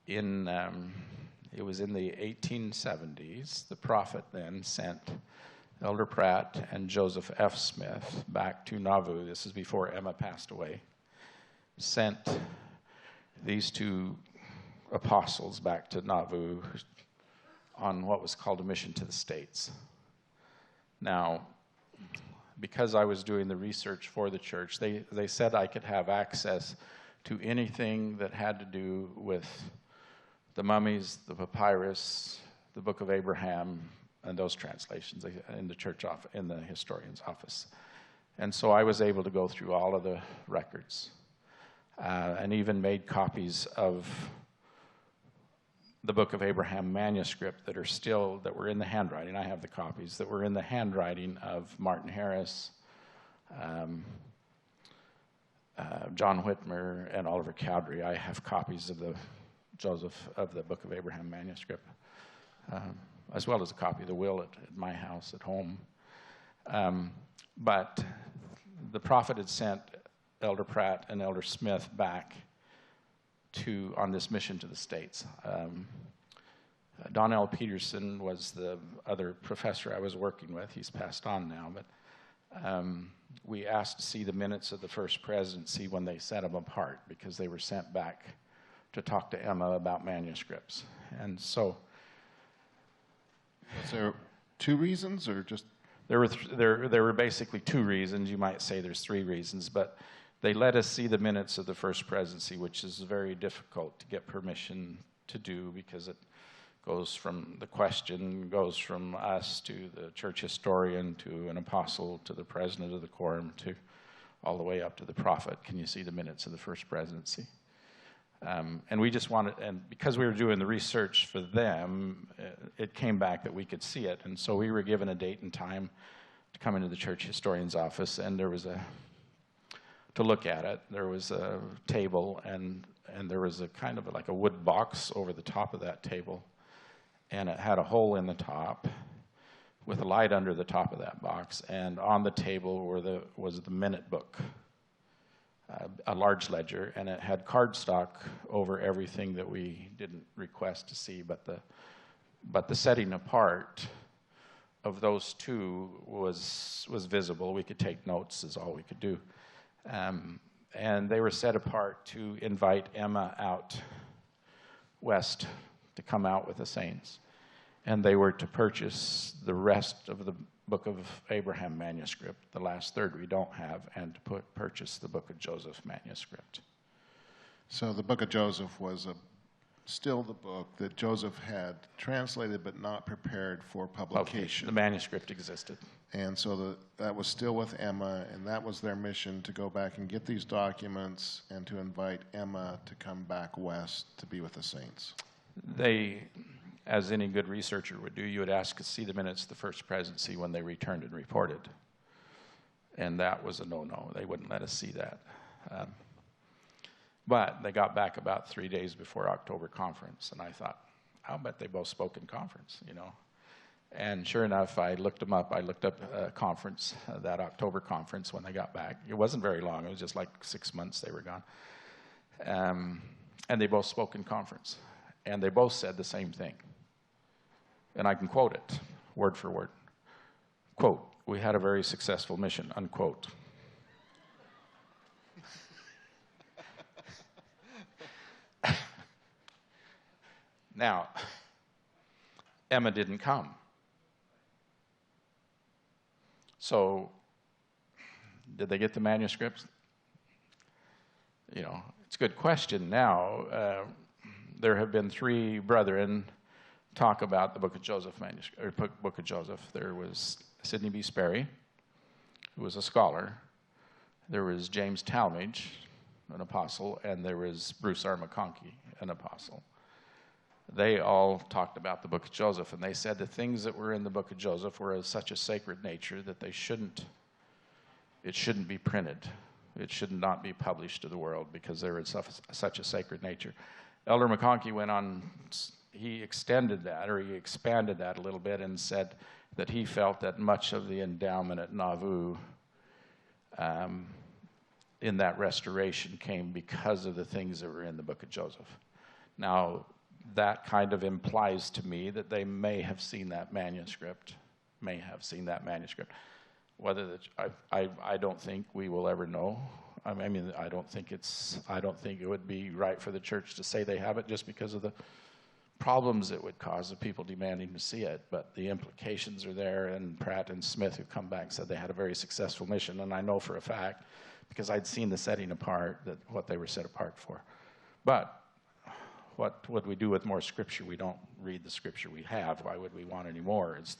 It was in the 1870s, the prophet then sent Elder Pratt and Joseph F. Smith back to Nauvoo. This is before Emma passed away. Sent these 2 apostles back to Nauvoo on what was called a mission to the States. Now, because I was doing the research for the church, they said I could have access to anything that had to do with the mummies, the papyrus, the Book of Abraham, and those translations in the church office, in the historian's office. And so I was able to go through all of the records and even made copies of the Book of Abraham manuscript that were in the handwriting. I have the copies that were in the handwriting of Martin Harris, John Whitmer, and Oliver Cowdery. I have copies of the Book of Abraham manuscript, as well as a copy of the will at my house at home. But the prophet had sent Elder Pratt and Elder Smith back on this mission to the States. Don L. Peterson was the other professor I was working with. He's passed on now, but we asked to see the minutes of the first presidency when they set them apart, because they were sent back to talk to Emma about manuscripts. And so... Was there two reasons, or just... There were basically two reasons. You might say there's three reasons, but they let us see the minutes of the first presidency, which is very difficult to get permission to do, because it goes from the question, goes from us to the church historian to an apostle to the president of the quorum to all the way up to the prophet. Can you see the minutes of the first presidency? And we just wanted, and because we were doing the research for them, it came back that we could see it. And so we were given a date and time to come into the church historian's office, and there was to look at it, there was a table, and there was a kind of like a wood box over the top of that table, and it had a hole in the top with a light under the top of that box, and on the table was the minute book. A large ledger, and it had cardstock over everything that we didn't request to see, but the setting apart of those two was visible. We could take notes, is all we could do. And they were set apart to invite Emma out west to come out with the saints. And they were to purchase the rest of the Book of Abraham manuscript, the last third we don't have, and to purchase the Book of Joseph manuscript. So the Book of Joseph was still the book that Joseph had translated but not prepared for publication. Okay. The manuscript existed. And so that was still with Emma, and that was their mission, to go back and get these documents and to invite Emma to come back west to be with the saints. They, as any good researcher would do, you would ask to see the minutes of the first presidency when they returned and reported. And that was a no-no. They wouldn't let us see that. But they got back about 3 days before October conference, and I thought, I'll bet they both spoke in conference, you know. And sure enough, I looked them up. I looked up a conference, that October conference, when they got back. It wasn't very long. It was just like 6 months they were gone. And they both spoke in conference. And they both said the same thing. And I can quote it, word for word. Quote, "We had a very successful mission," unquote. Now, Emma didn't come. So, did they get the manuscripts? You know, it's a good question. Now, there have been 3 brethren talk about the Book of Joseph manuscript, or Book of Joseph. There was Sidney B. Sperry, who was a scholar. There was James Talmage, an apostle, and there was Bruce R. McConkie, an apostle. They all talked about the Book of Joseph, and they said the things that were in the Book of Joseph were of such a sacred nature that it shouldn't be printed. It should not be published to the world because they were of such a sacred nature. Elder McConkie went on, he extended that, or he expanded that a little bit, and said that he felt that much of the endowment at Nauvoo in that restoration came because of the things that were in the Book of Joseph. Now, that kind of implies to me that they may have seen that manuscript, Whether I don't think we will ever know. I mean, I don't think it would be right for the church to say they have it just because of the problems it would cause of people demanding to see it. But the implications are there, and Pratt and Smith, who come back, said they had a very successful mission, and I know for a fact, because I'd seen the setting apart, that what they were set apart for. But what would we do with more scripture? We don't read the scripture we have. Why would we want any more? It's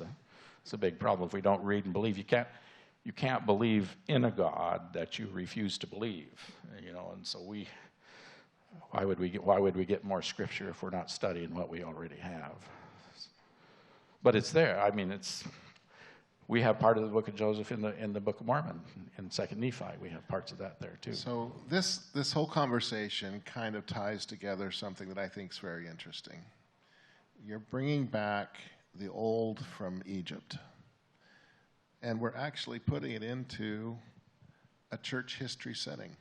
a big problem. If we don't read and believe, you can't believe in a God that you refuse to believe, you know. And so why would we get more scripture if we're not studying what we already have? But it's there. I mean, we have part of the Book of Joseph in the Book of Mormon, in 2nd Nephi. We have parts of that there too. So this whole conversation kind of ties together something that I think is very interesting. You're bringing back the old from Egypt. and we're actually putting it into a church history setting.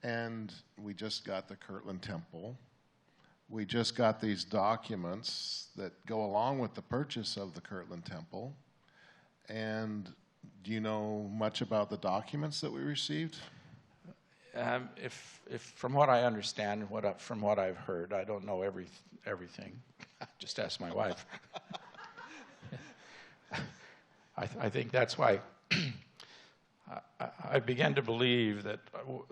And we just got the Kirtland Temple. We just got these documents that go along with the purchase of the Kirtland Temple. And do you know much about the documents that we received? If from what I understand, from what I've heard, I don't know everything. Just ask my wife. I think that's why I began to believe that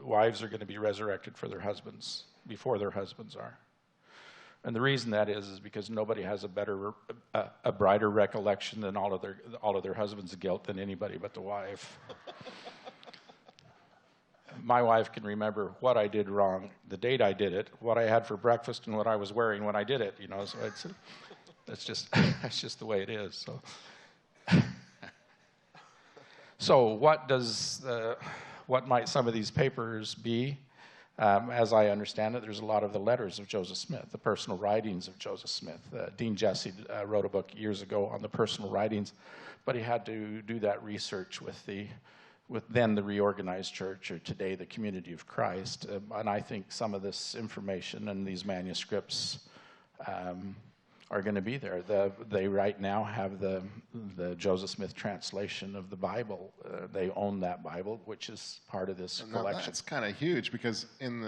wives are going to be resurrected for their husbands before their husbands are. And the reason that is because nobody has a brighter recollection than all of their husband's guilt than anybody but the wife. My wife can remember what I did wrong, the date I did it, what I had for breakfast, and what I was wearing when I did it. So that's just the way it is. So what might some of these papers be? As I understand it, there's a lot of the letters of Joseph Smith, the personal writings of Joseph Smith. Dean Jesse wrote a book years ago on the personal writings, but he had to do that research with then the reorganized church, or today the Community of Christ. And I think some of this information and these manuscripts are going to be there. They right now have the Joseph Smith translation of the Bible. They own that Bible, which is part of this collection. That's kind of huge, because in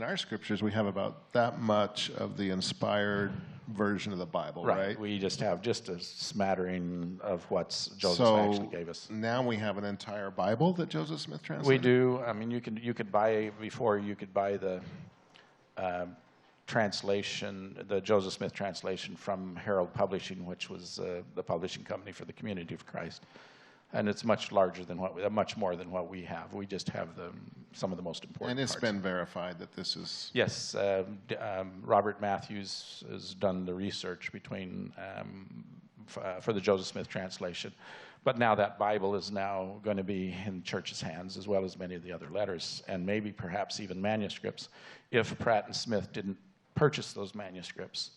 our scriptures we have about that much of the inspired version of the Bible, right? We just have just a smattering of what Joseph actually gave us. Now we have an entire Bible that Joseph Smith translated? We do. I mean, you could buy the translation, the Joseph Smith translation from Herald Publishing, which was the publishing company for the Community of Christ. And it's much larger than much more than what we have. We just have some of the most important And it's parts. been verified that this is... Yes, Robert Matthews has done the research for the Joseph Smith translation. But now that Bible is now going to be in the church's hands, as well as many of the other letters, and maybe perhaps even manuscripts. If Pratt and Smith didn't purchase those manuscripts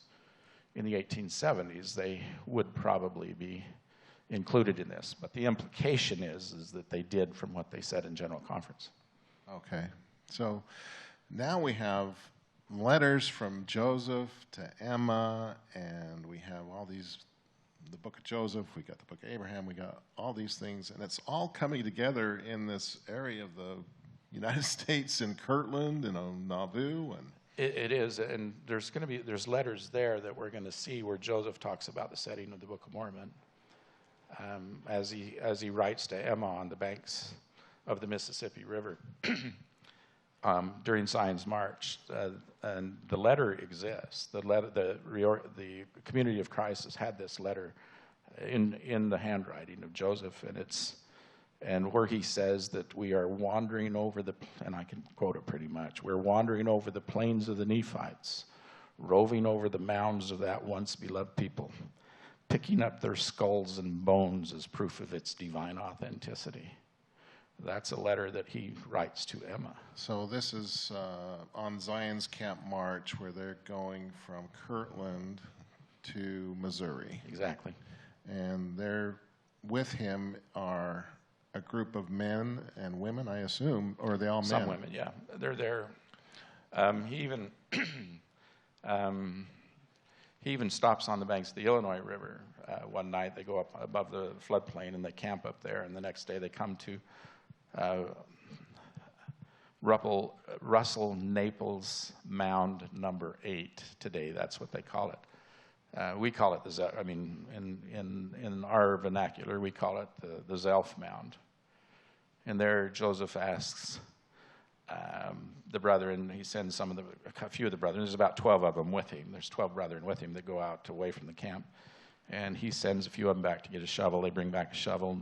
in the 1870s, they would probably be included in this. But the implication is that they did, from what they said in General Conference. Okay. So now we have letters from Joseph to Emma, and we have all these, the book of Joseph, we got the book of Abraham, we got all these things, and it's all coming together in this area of the United States in Kirtland and Nauvoo. And It is, and there's letters there that we're going to see where Joseph talks about the setting of the Book of Mormon. As he writes to Emma on the banks of the Mississippi River during Zion's March, and the letter exists. The Community of Christ has had this letter in the handwriting of Joseph, and where he says that we are wandering over and I can quote it pretty much, we're wandering over the plains of the Nephites, roving over the mounds of that once beloved people, picking up their skulls and bones as proof of its divine authenticity. That's a letter that he writes to Emma. so this is on Zion's Camp March, where they're going from Kirtland to Missouri. Exactly. And there with him are a group of men and women, I assume, or are they all men? Some women, yeah. They're there. He even stops on the banks of the Illinois River. One night they go up above the floodplain and they camp up there, and the next day they come to Russell Naples Mound number 8 today. That's what they call it. We call it in our vernacular, we call it the Zelf Mound. And there Joseph asks the brethren, he sends a few of the brethren, there's about 12 of them with him. There's 12 brethren with him that go out away from the camp. And he sends a few of them back to get a shovel. They bring back a shovel.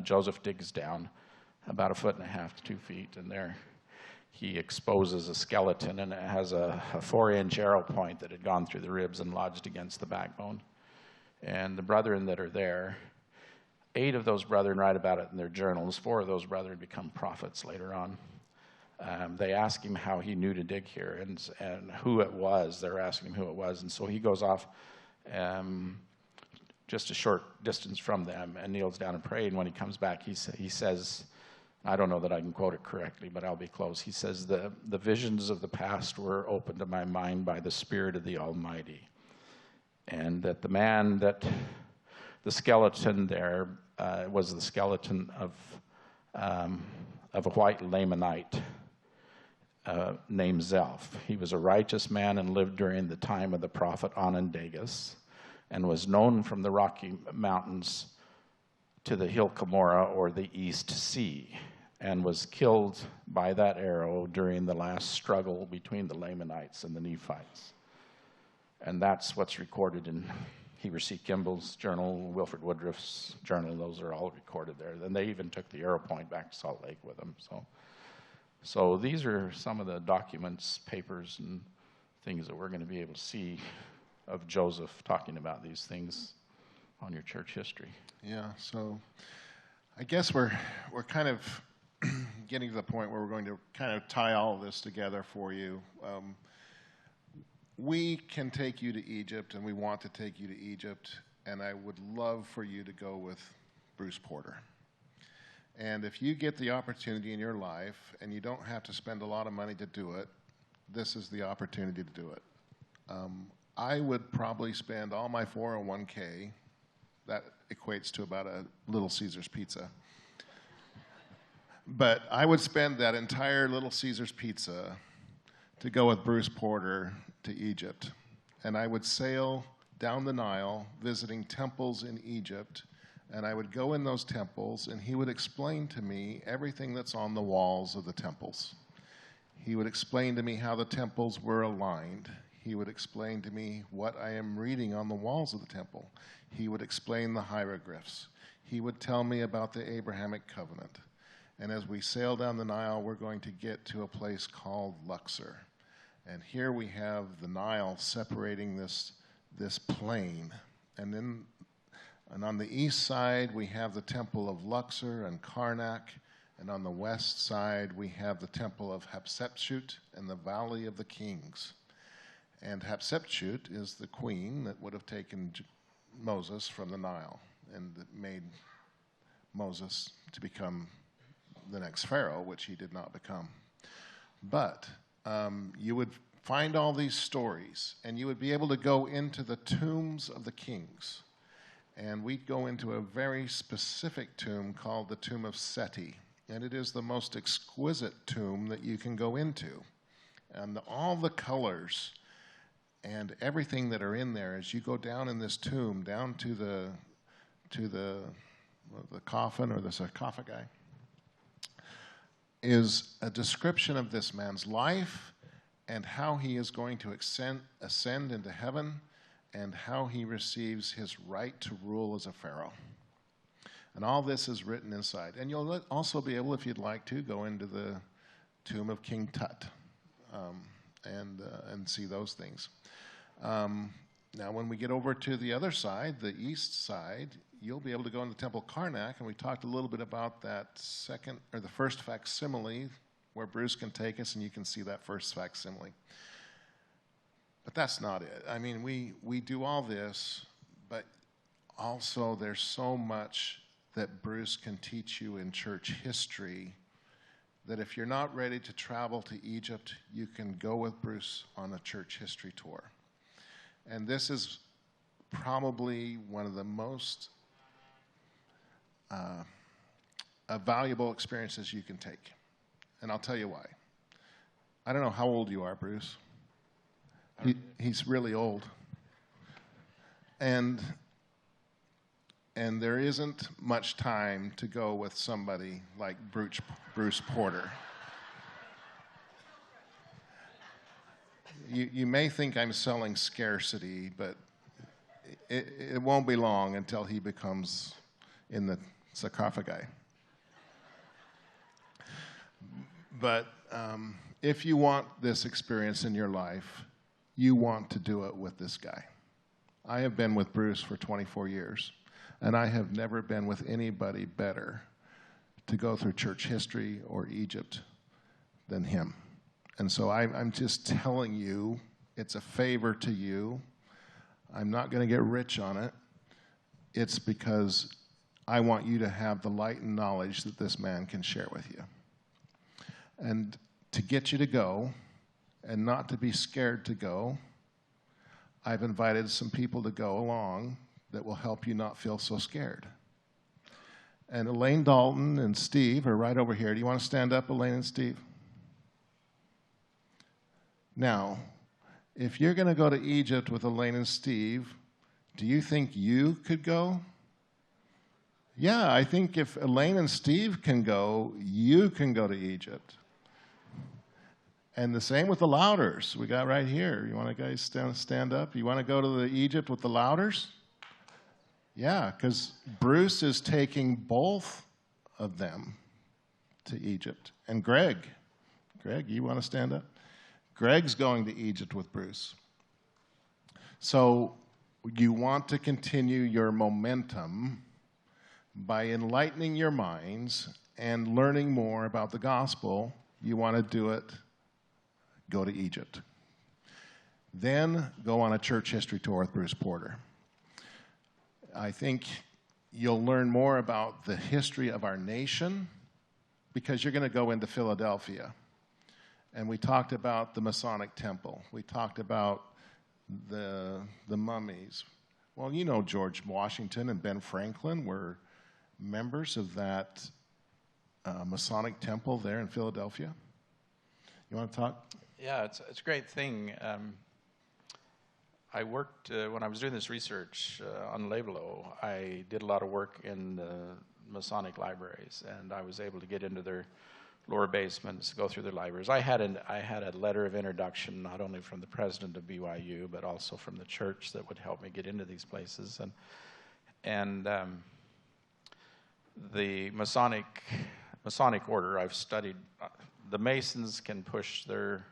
Joseph digs down about 1.5 to 2 feet, and there he exposes a skeleton, and it has a 4-inch arrow point that had gone through the ribs and lodged against the backbone. And the brethren that are there, 8 of those brethren write about it in their journals. 4 of those brethren become prophets later on. They ask him how he knew to dig here and who it was. They're asking him who it was. And so he goes off just a short distance from them and kneels down and prays. And when he comes back, he says, I don't know that I can quote it correctly, but I'll be close. He says, the visions of the past were opened to my mind by the Spirit of the Almighty. And that the skeleton there was the skeleton of a white Lamanite named Zelph. He was a righteous man and lived during the time of the prophet Onondagas, and was known from the Rocky Mountains to the hill Cumorah, or the East Sea, and was killed by that arrow during the last struggle between the Lamanites and the Nephites. And that's what's recorded in Heber C. Kimball's journal, Wilford Woodruff's journal. Those are all recorded there. Then they even took the arrow point back to Salt Lake with them. So these are some of the documents, papers, and things that we're going to be able to see of Joseph talking about these things on your church history. Yeah, so I guess we're kind of getting to the point where we're going to kind of tie all of this together for you. We can take you to Egypt, and we want to take you to Egypt, and I would love for you to go with Bruce Porter. And if you get the opportunity in your life, and you don't have to spend a lot of money to do it, this is the opportunity to do it. I would probably spend all my 401k, that equates to about a Little Caesars pizza, but I would spend that entire Little Caesars pizza to go with Bruce Porter to Egypt. And I would sail down the Nile, visiting temples in Egypt, and I would go in those temples, and he would explain to me everything that's on the walls of the temples. He would explain to me how the temples were aligned. He would explain to me what I am reading on the walls of the temple. He would explain the hieroglyphs. He would tell me about the Abrahamic covenant. And as we sail down the Nile, we're going to get to a place called Luxor. And here we have the Nile separating this plain. And on the east side, we have the temple of Luxor and Karnak. And on the west side, we have the temple of Hatshepsut and the Valley of the Kings. And Hatshepsut is the queen that would have taken Moses from the Nile and that made Moses to become the next Pharaoh, which he did not become. But you would find all these stories, and you would be able to go into the tombs of the kings. And we'd go into a very specific tomb called the Tomb of Seti. And it is the most exquisite tomb that you can go into. And all the colors and everything that are in there, as you go down in this tomb, down to the coffin or the sarcophagi, is a description of this man's life and how he is going to ascend into heaven and how he receives his right to rule as a pharaoh. And all this is written inside. And you'll also be able, if you'd like to, go into the tomb of King Tut and see those things. Now, when we get over to the other side, the east side, you'll be able to go in the Temple Karnak, and we talked a little bit about that the first facsimile, where Bruce can take us, and you can see that first facsimile. But that's not it. I mean, we do all this, but also there's so much that Bruce can teach you in church history that if you're not ready to travel to Egypt, you can go with Bruce on a church history tour. And this is probably one of the most valuable experiences you can take. And I'll tell you why. I don't know how old you are, Bruce. He's really old. And there isn't much time to go with somebody like Bruce Porter. You may think I'm selling scarcity, but it won't be long until he becomes in the sarcophagi. But if you want this experience in your life, you want to do it with this guy. I have been with Bruce for 24 years, and I have never been with anybody better to go through church history or Egypt than him. And so I'm just telling you, it's a favor to you. I'm not going to get rich on it, it's because I want you to have the light and knowledge that this man can share with you. And to get you to go, and not to be scared to go, I've invited some people to go along that will help you not feel so scared. And Elaine Dalton and Steve are right over here. Do you want to stand up, Elaine and Steve? Now, if you're going to go to Egypt with Elaine and Steve, do you think you could go? Yeah, I think if Elaine and Steve can go, you can go to Egypt. And the same with the Louders. We got right here. You want to guys stand up? You want to go to the Egypt with the Louders? Yeah, because Bruce is taking both of them to Egypt. And Greg, you want to stand up? Greg's going to Egypt with Bruce. So you want to continue your momentum by enlightening your minds and learning more about the gospel. You want to do it, go to Egypt. Then go on a church history tour with Bruce Porter. I think you'll learn more about the history of our nation because you're going to go into Philadelphia. And we talked about the Masonic Temple. We talked about the mummies. Well, you know George Washington and Ben Franklin were members of that Masonic Temple there in Philadelphia. You want to talk? Yeah, it's a great thing. I worked, when I was doing this research on Leiblow, I did a lot of work in the Masonic libraries, and I was able to get into their lower basements, go through their libraries. I had a letter of introduction, not only from the president of BYU, but also from the church that would help me get into these places. And the Masonic order, I've studied. The Masons can push their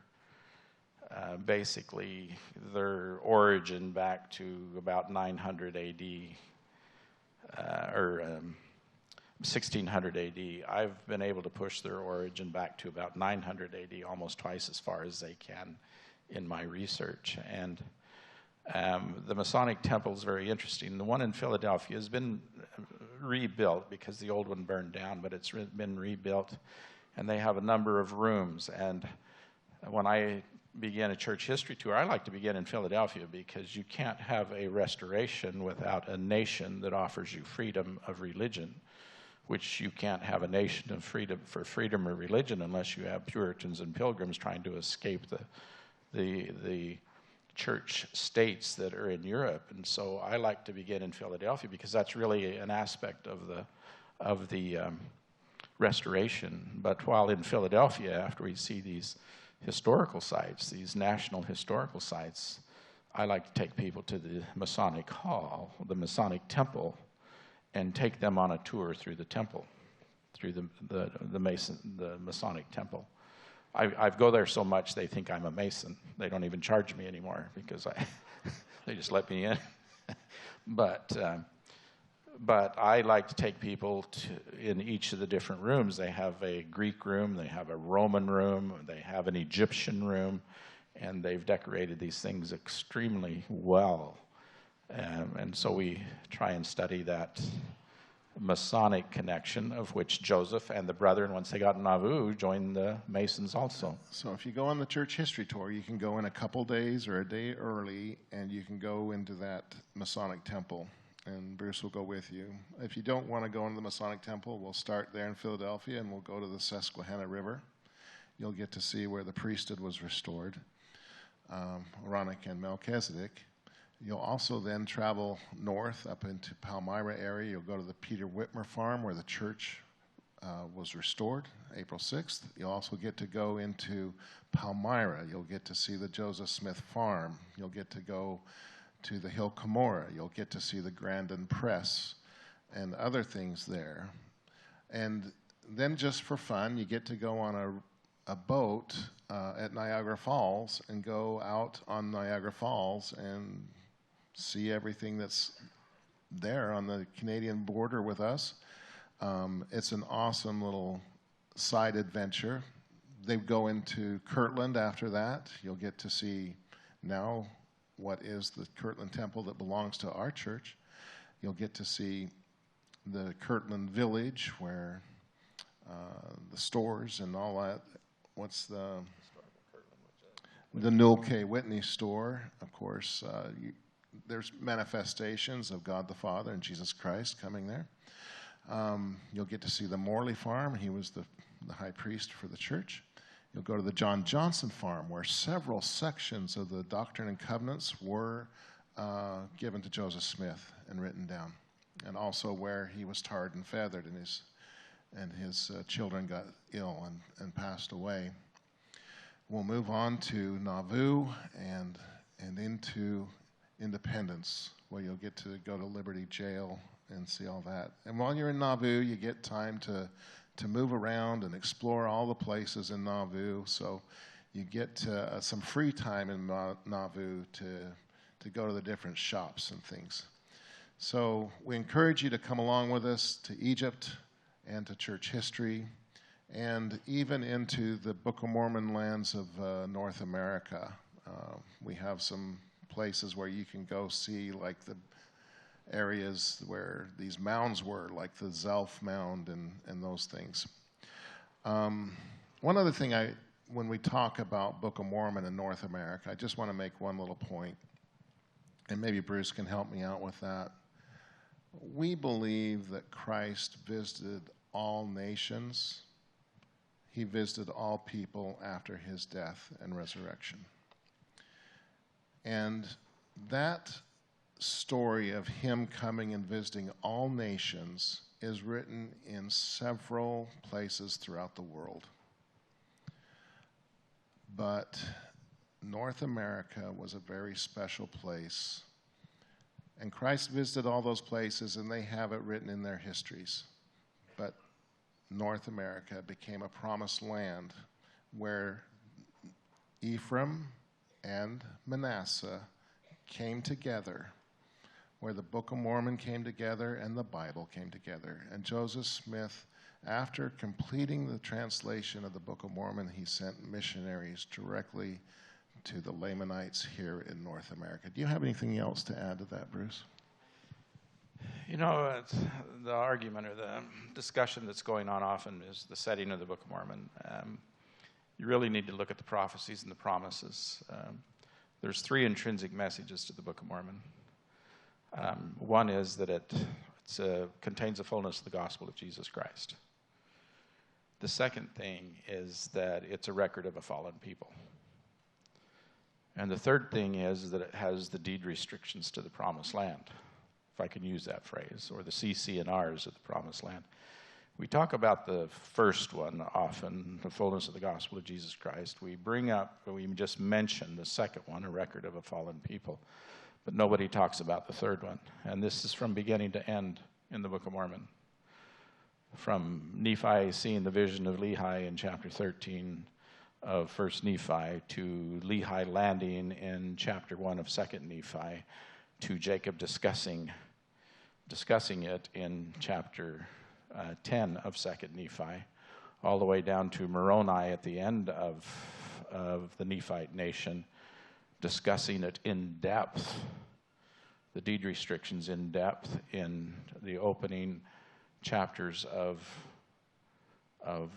basically their origin back to about 900 A.D. Or 1600 A.D. I've been able to push their origin back to about 900 A.D., almost twice as far as they can in my research. And the Masonic Temple is very interesting. The one in Philadelphia has been rebuilt because the old one burned down, but it's been rebuilt, and they have a number of rooms. And when I begin a church history tour, I like to begin in Philadelphia because you can't have a restoration without a nation that offers you freedom of religion, which you can't have a nation of freedom of religion unless you have Puritans and Pilgrims trying to escape the church states that are in Europe. And so I like to begin in Philadelphia because that's really an aspect of the restoration. But while in Philadelphia, after we see these historical sites, these national historical sites, I like to take people to the Masonic Hall, the Masonic Temple, and take them on a tour through the temple, through the Masonic Temple. I go there so much they think I'm a Mason. They don't even charge me anymore because they just let me in. But I like to take people in each of the different rooms. They have a Greek room, they have a Roman room, they have an Egyptian room, and they've decorated these things extremely well. And so we try and study that Masonic connection, of which Joseph and the brethren, once they got in Nauvoo, joined the Masons also. So if you go on the church history tour, you can go in a couple days or a day early, and you can go into that Masonic Temple, and Bruce will go with you. If you don't want to go into the Masonic Temple, we'll start there in Philadelphia, and we'll go to the Susquehanna River. You'll get to see where the priesthood was restored, Aaronic and Melchizedek. You'll also then travel north up into Palmyra area. You'll go to the Peter Whitmer farm where the church was restored, April 6th. You'll also get to go into Palmyra. You'll get to see the Joseph Smith farm. You'll get to go to the Hill Cumorah. You'll get to see the Grandin Press and other things there. And then just for fun, you get to go on a boat at Niagara Falls and go out on Niagara Falls and see everything that's there on the Canadian border with us. It's an awesome little side adventure. They go into Kirtland after that. You'll get to see now what is the Kirtland Temple that belongs to our church. You'll get to see the Kirtland Village, where the stores and all that. What's the Newell K. Whitney store, of course. There's manifestations of God the Father and Jesus Christ coming there. You'll get to see the Morley farm. He was the high priest for the church. You'll go to the John Johnson farm, where several sections of the Doctrine and Covenants were given to Joseph Smith and written down, and also where he was tarred and feathered, and his children got ill and passed away. We'll move on to Nauvoo and into Independence, where you'll get to go to Liberty Jail and see all that. And while you're in Nauvoo, you get time to move around and explore all the places in Nauvoo. So you get some free time in Nauvoo to go to the different shops and things. So we encourage you to come along with us to Egypt and to church history, and even into the Book of Mormon lands of North America. We have some places where you can go see, like the areas where these mounds were, like the Zelf Mound and those things. One other thing, when we talk about Book of Mormon in North America, I just want to make one little point, and maybe Bruce can help me out with that. We believe that Christ visited all nations. He visited all people after his death and resurrection. And that story of him coming and visiting all nations is written in several places throughout the world. But North America was a very special place. And Christ visited all those places, and they have it written in their histories. But North America became a promised land where Ephraim and Manasseh came together, where the Book of Mormon came together and the Bible came together. And Joseph Smith, after completing the translation of the Book of Mormon, he sent missionaries directly to the Lamanites here in North America. Do you have anything else to add to that, Bruce? You know, the argument or the discussion that's going on often is the setting of the Book of Mormon. You really need to look at the prophecies and the promises. There's three intrinsic messages to the Book of Mormon. One is that it contains the fullness of the gospel of Jesus Christ. The second thing is that it's a record of a fallen people. And the third thing is that it has the deed restrictions to the promised land, if I can use that phrase, or the CC&Rs of the promised land. We talk about the first one often, the fullness of the gospel of Jesus Christ. We just mention the second one, a record of a fallen people. But nobody talks about the third one. And this is from beginning to end in the Book of Mormon. From Nephi seeing the vision of Lehi in chapter 13 of 1st Nephi, to Lehi landing in chapter 1 of 2nd Nephi, to Jacob discussing it in chapter 10 of 2nd Nephi, all the way down to Moroni at the end of the Nephite nation, discussing it in depth, the deed restrictions in depth in the opening chapters of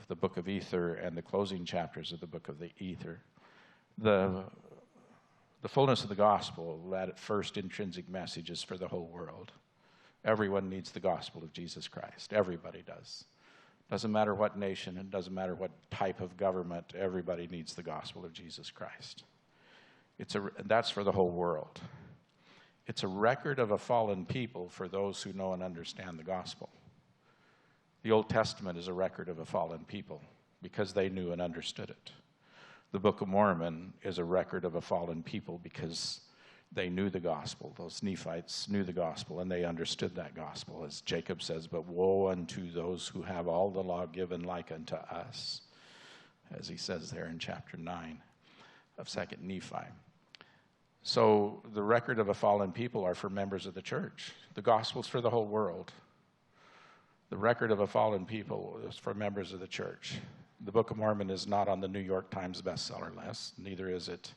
the book of Ether and the closing chapters of the book of the Ether. The fullness of the gospel, that first intrinsic message, is for the whole world. Everyone needs the gospel of Jesus Christ. Everybody does. Doesn't matter what nation, it doesn't matter what type of government, everybody needs the gospel of Jesus Christ. That's for the whole world. It's a record of a fallen people for those who know and understand the gospel. The Old Testament is a record of a fallen people because they knew and understood it. The Book of Mormon is a record of a fallen people because they knew the gospel. Those Nephites knew the gospel and they understood that gospel. As Jacob says, but woe unto those who have all the law given like unto us, as he says there in chapter 9 of 2nd Nephi. So the record of a fallen people are for members of the church. The gospel's for the whole world. The record of a fallen people is for members of the church. The Book of Mormon is not on the New York Times bestseller list. Neither is it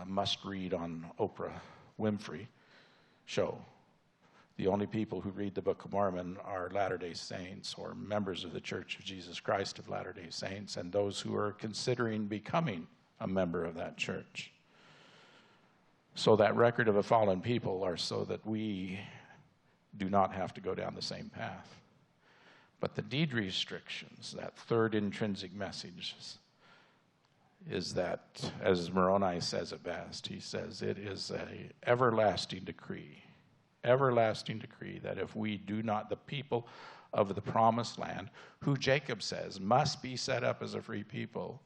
must read on Oprah Winfrey show. The only people who read the Book of Mormon are Latter-day Saints or members of the Church of Jesus Christ of Latter-day Saints, and those who are considering becoming a member of that church. So that record of a fallen people are so that we do not have to go down the same path. But the deed restrictions, that third intrinsic message, is that, as Moroni says it best, he says it is an everlasting decree that if we do not, the people of the promised land, who Jacob says must be set up as a free people,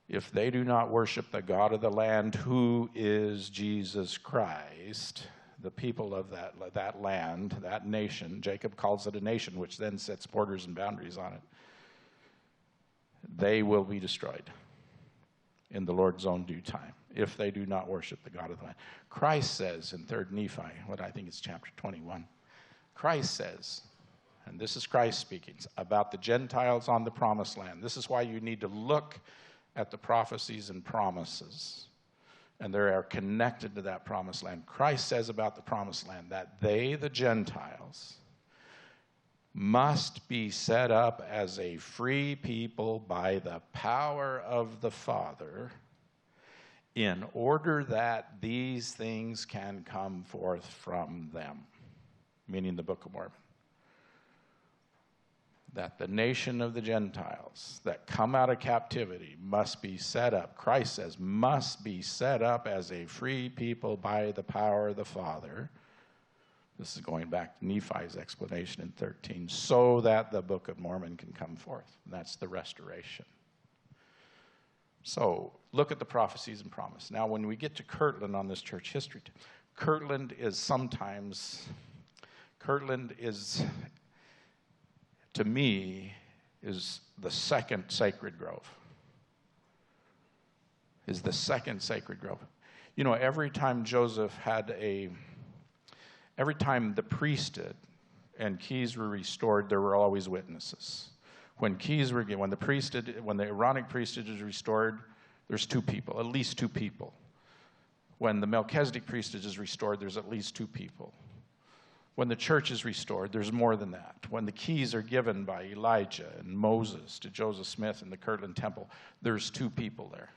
if they do not worship the God of the land, who is Jesus Christ, the people of that land, that nation, Jacob calls it a nation, which then sets borders and boundaries on it, they will be destroyed in the Lord's own due time, if they do not worship the God of the land. Christ says in 3 Nephi, what I think is chapter 21, Christ says, and this is Christ speaking, about the Gentiles on the promised land. This is why you need to look at the prophecies and promises, and they are connected to that promised land. Christ says about the promised land that they, the Gentiles, must be set up as a free people by the power of the Father, in order that these things can come forth from them, meaning the Book of Mormon. That the nation of the Gentiles that come out of captivity must be set up, Christ says, must be set up as a free people by the power of the Father. This is going back to Nephi's explanation in 13, so that the Book of Mormon can come forth. And that's the restoration. So look at the prophecies and promise. Now, when we get to Kirtland on this church history, Kirtland is, to me, is the second sacred grove. Is the second sacred grove. You know, every time the priesthood and keys were restored, there were always witnesses. When the Aaronic priesthood is restored, there's two people, at least two people. When the Melchizedek priesthood is restored, there's at least two people. When the church is restored, there's more than that. When the keys are given by Elijah and Moses to Joseph Smith in the Kirtland Temple, there's two people there.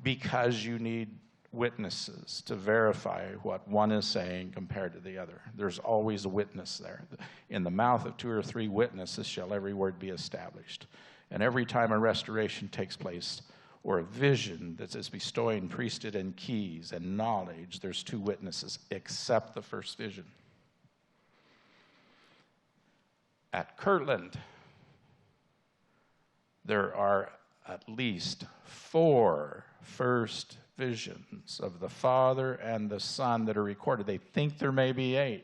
Because you need witnesses to verify what one is saying compared to the other. There's always a witness there. In the mouth of 2 or 3 witnesses shall every word be established. And every time a restoration takes place, or a vision that is bestowing priesthood and keys and knowledge, there's 2 witnesses, except the first vision. At Kirtland, there are at least 4 first visions of the Father and the Son that are recorded. They think there may be 8,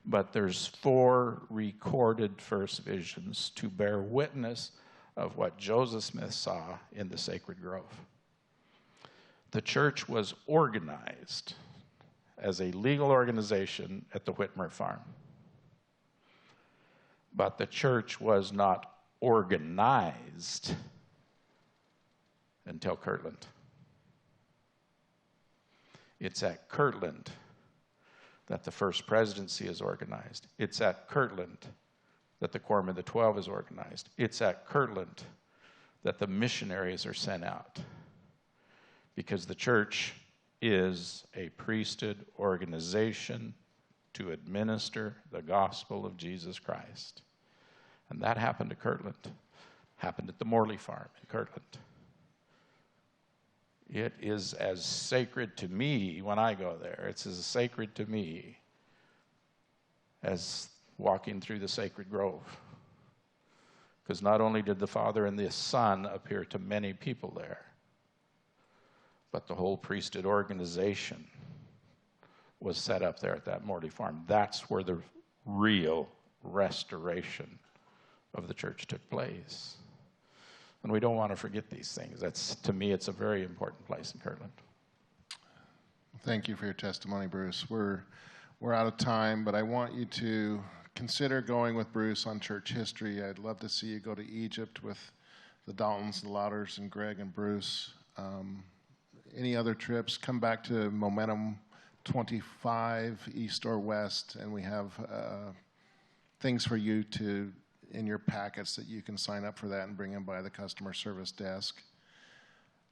but there's 4 recorded first visions to bear witness of what Joseph Smith saw in the sacred grove. The church was organized as a legal organization at the Whitmer farm. But the church was not organized until Kirtland. It's at Kirtland that the First Presidency is organized. It's at Kirtland that the Quorum of the 12 is organized. It's at Kirtland that the missionaries are sent out. Because the church is a priesthood organization to administer the gospel of Jesus Christ. And that happened at Kirtland. Happened at the Morley farm in Kirtland. It is as sacred to me when I go there. It's as sacred to me as walking through the sacred grove. Because not only did the Father and the Son appear to many people there, but the whole priesthood organization was set up there at that Morley farm. That's where the real restoration of the church took place. And we don't want to forget these things. To me, it's a very important place in Kirtland. Thank you for your testimony, Bruce. We're out of time, but I want you to consider going with Bruce on church history. I'd love to see you go to Egypt with the Daltons, the Lauders, and Greg and Bruce. Any other trips, come back to Momentum 25 east or west, and we have things for you to in your packets that you can sign up for that and bring them by the customer service desk.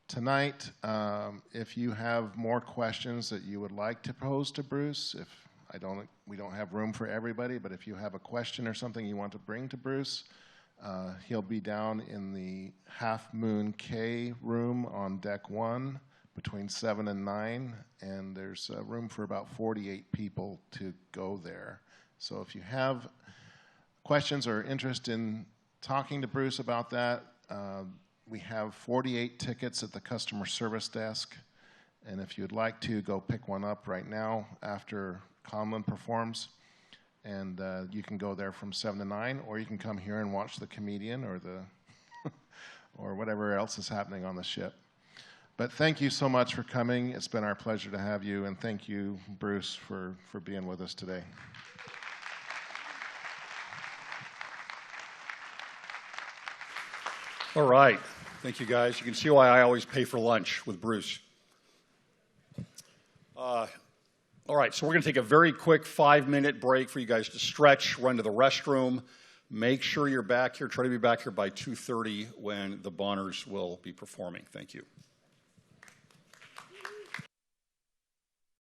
Tonight, if you have more questions that you would like to pose to Bruce, we don't have room for everybody, but if you have a question or something you want to bring to Bruce, he'll be down in the Half Moon K room on deck 1 between 7 and 9, and there's room for about 48 people to go there. So if you have questions or interest in talking to Bruce about that, we have 48 tickets at the customer service desk, and if you'd like to, go pick one up right now after Conlon performs, and you can go there from 7 to 9, or you can come here and watch the comedian or or whatever else is happening on the ship. But thank you so much for coming. It's been our pleasure to have you, and thank you, Bruce, for being with us today. All right. Thank you, guys. You can see why I always pay for lunch with Bruce. All right, so we're going to take a very quick 5-minute break for you guys to stretch, run to the restroom. Make sure you're back here. Try to be back here by 2:30 when the Bonners will be performing. Thank you.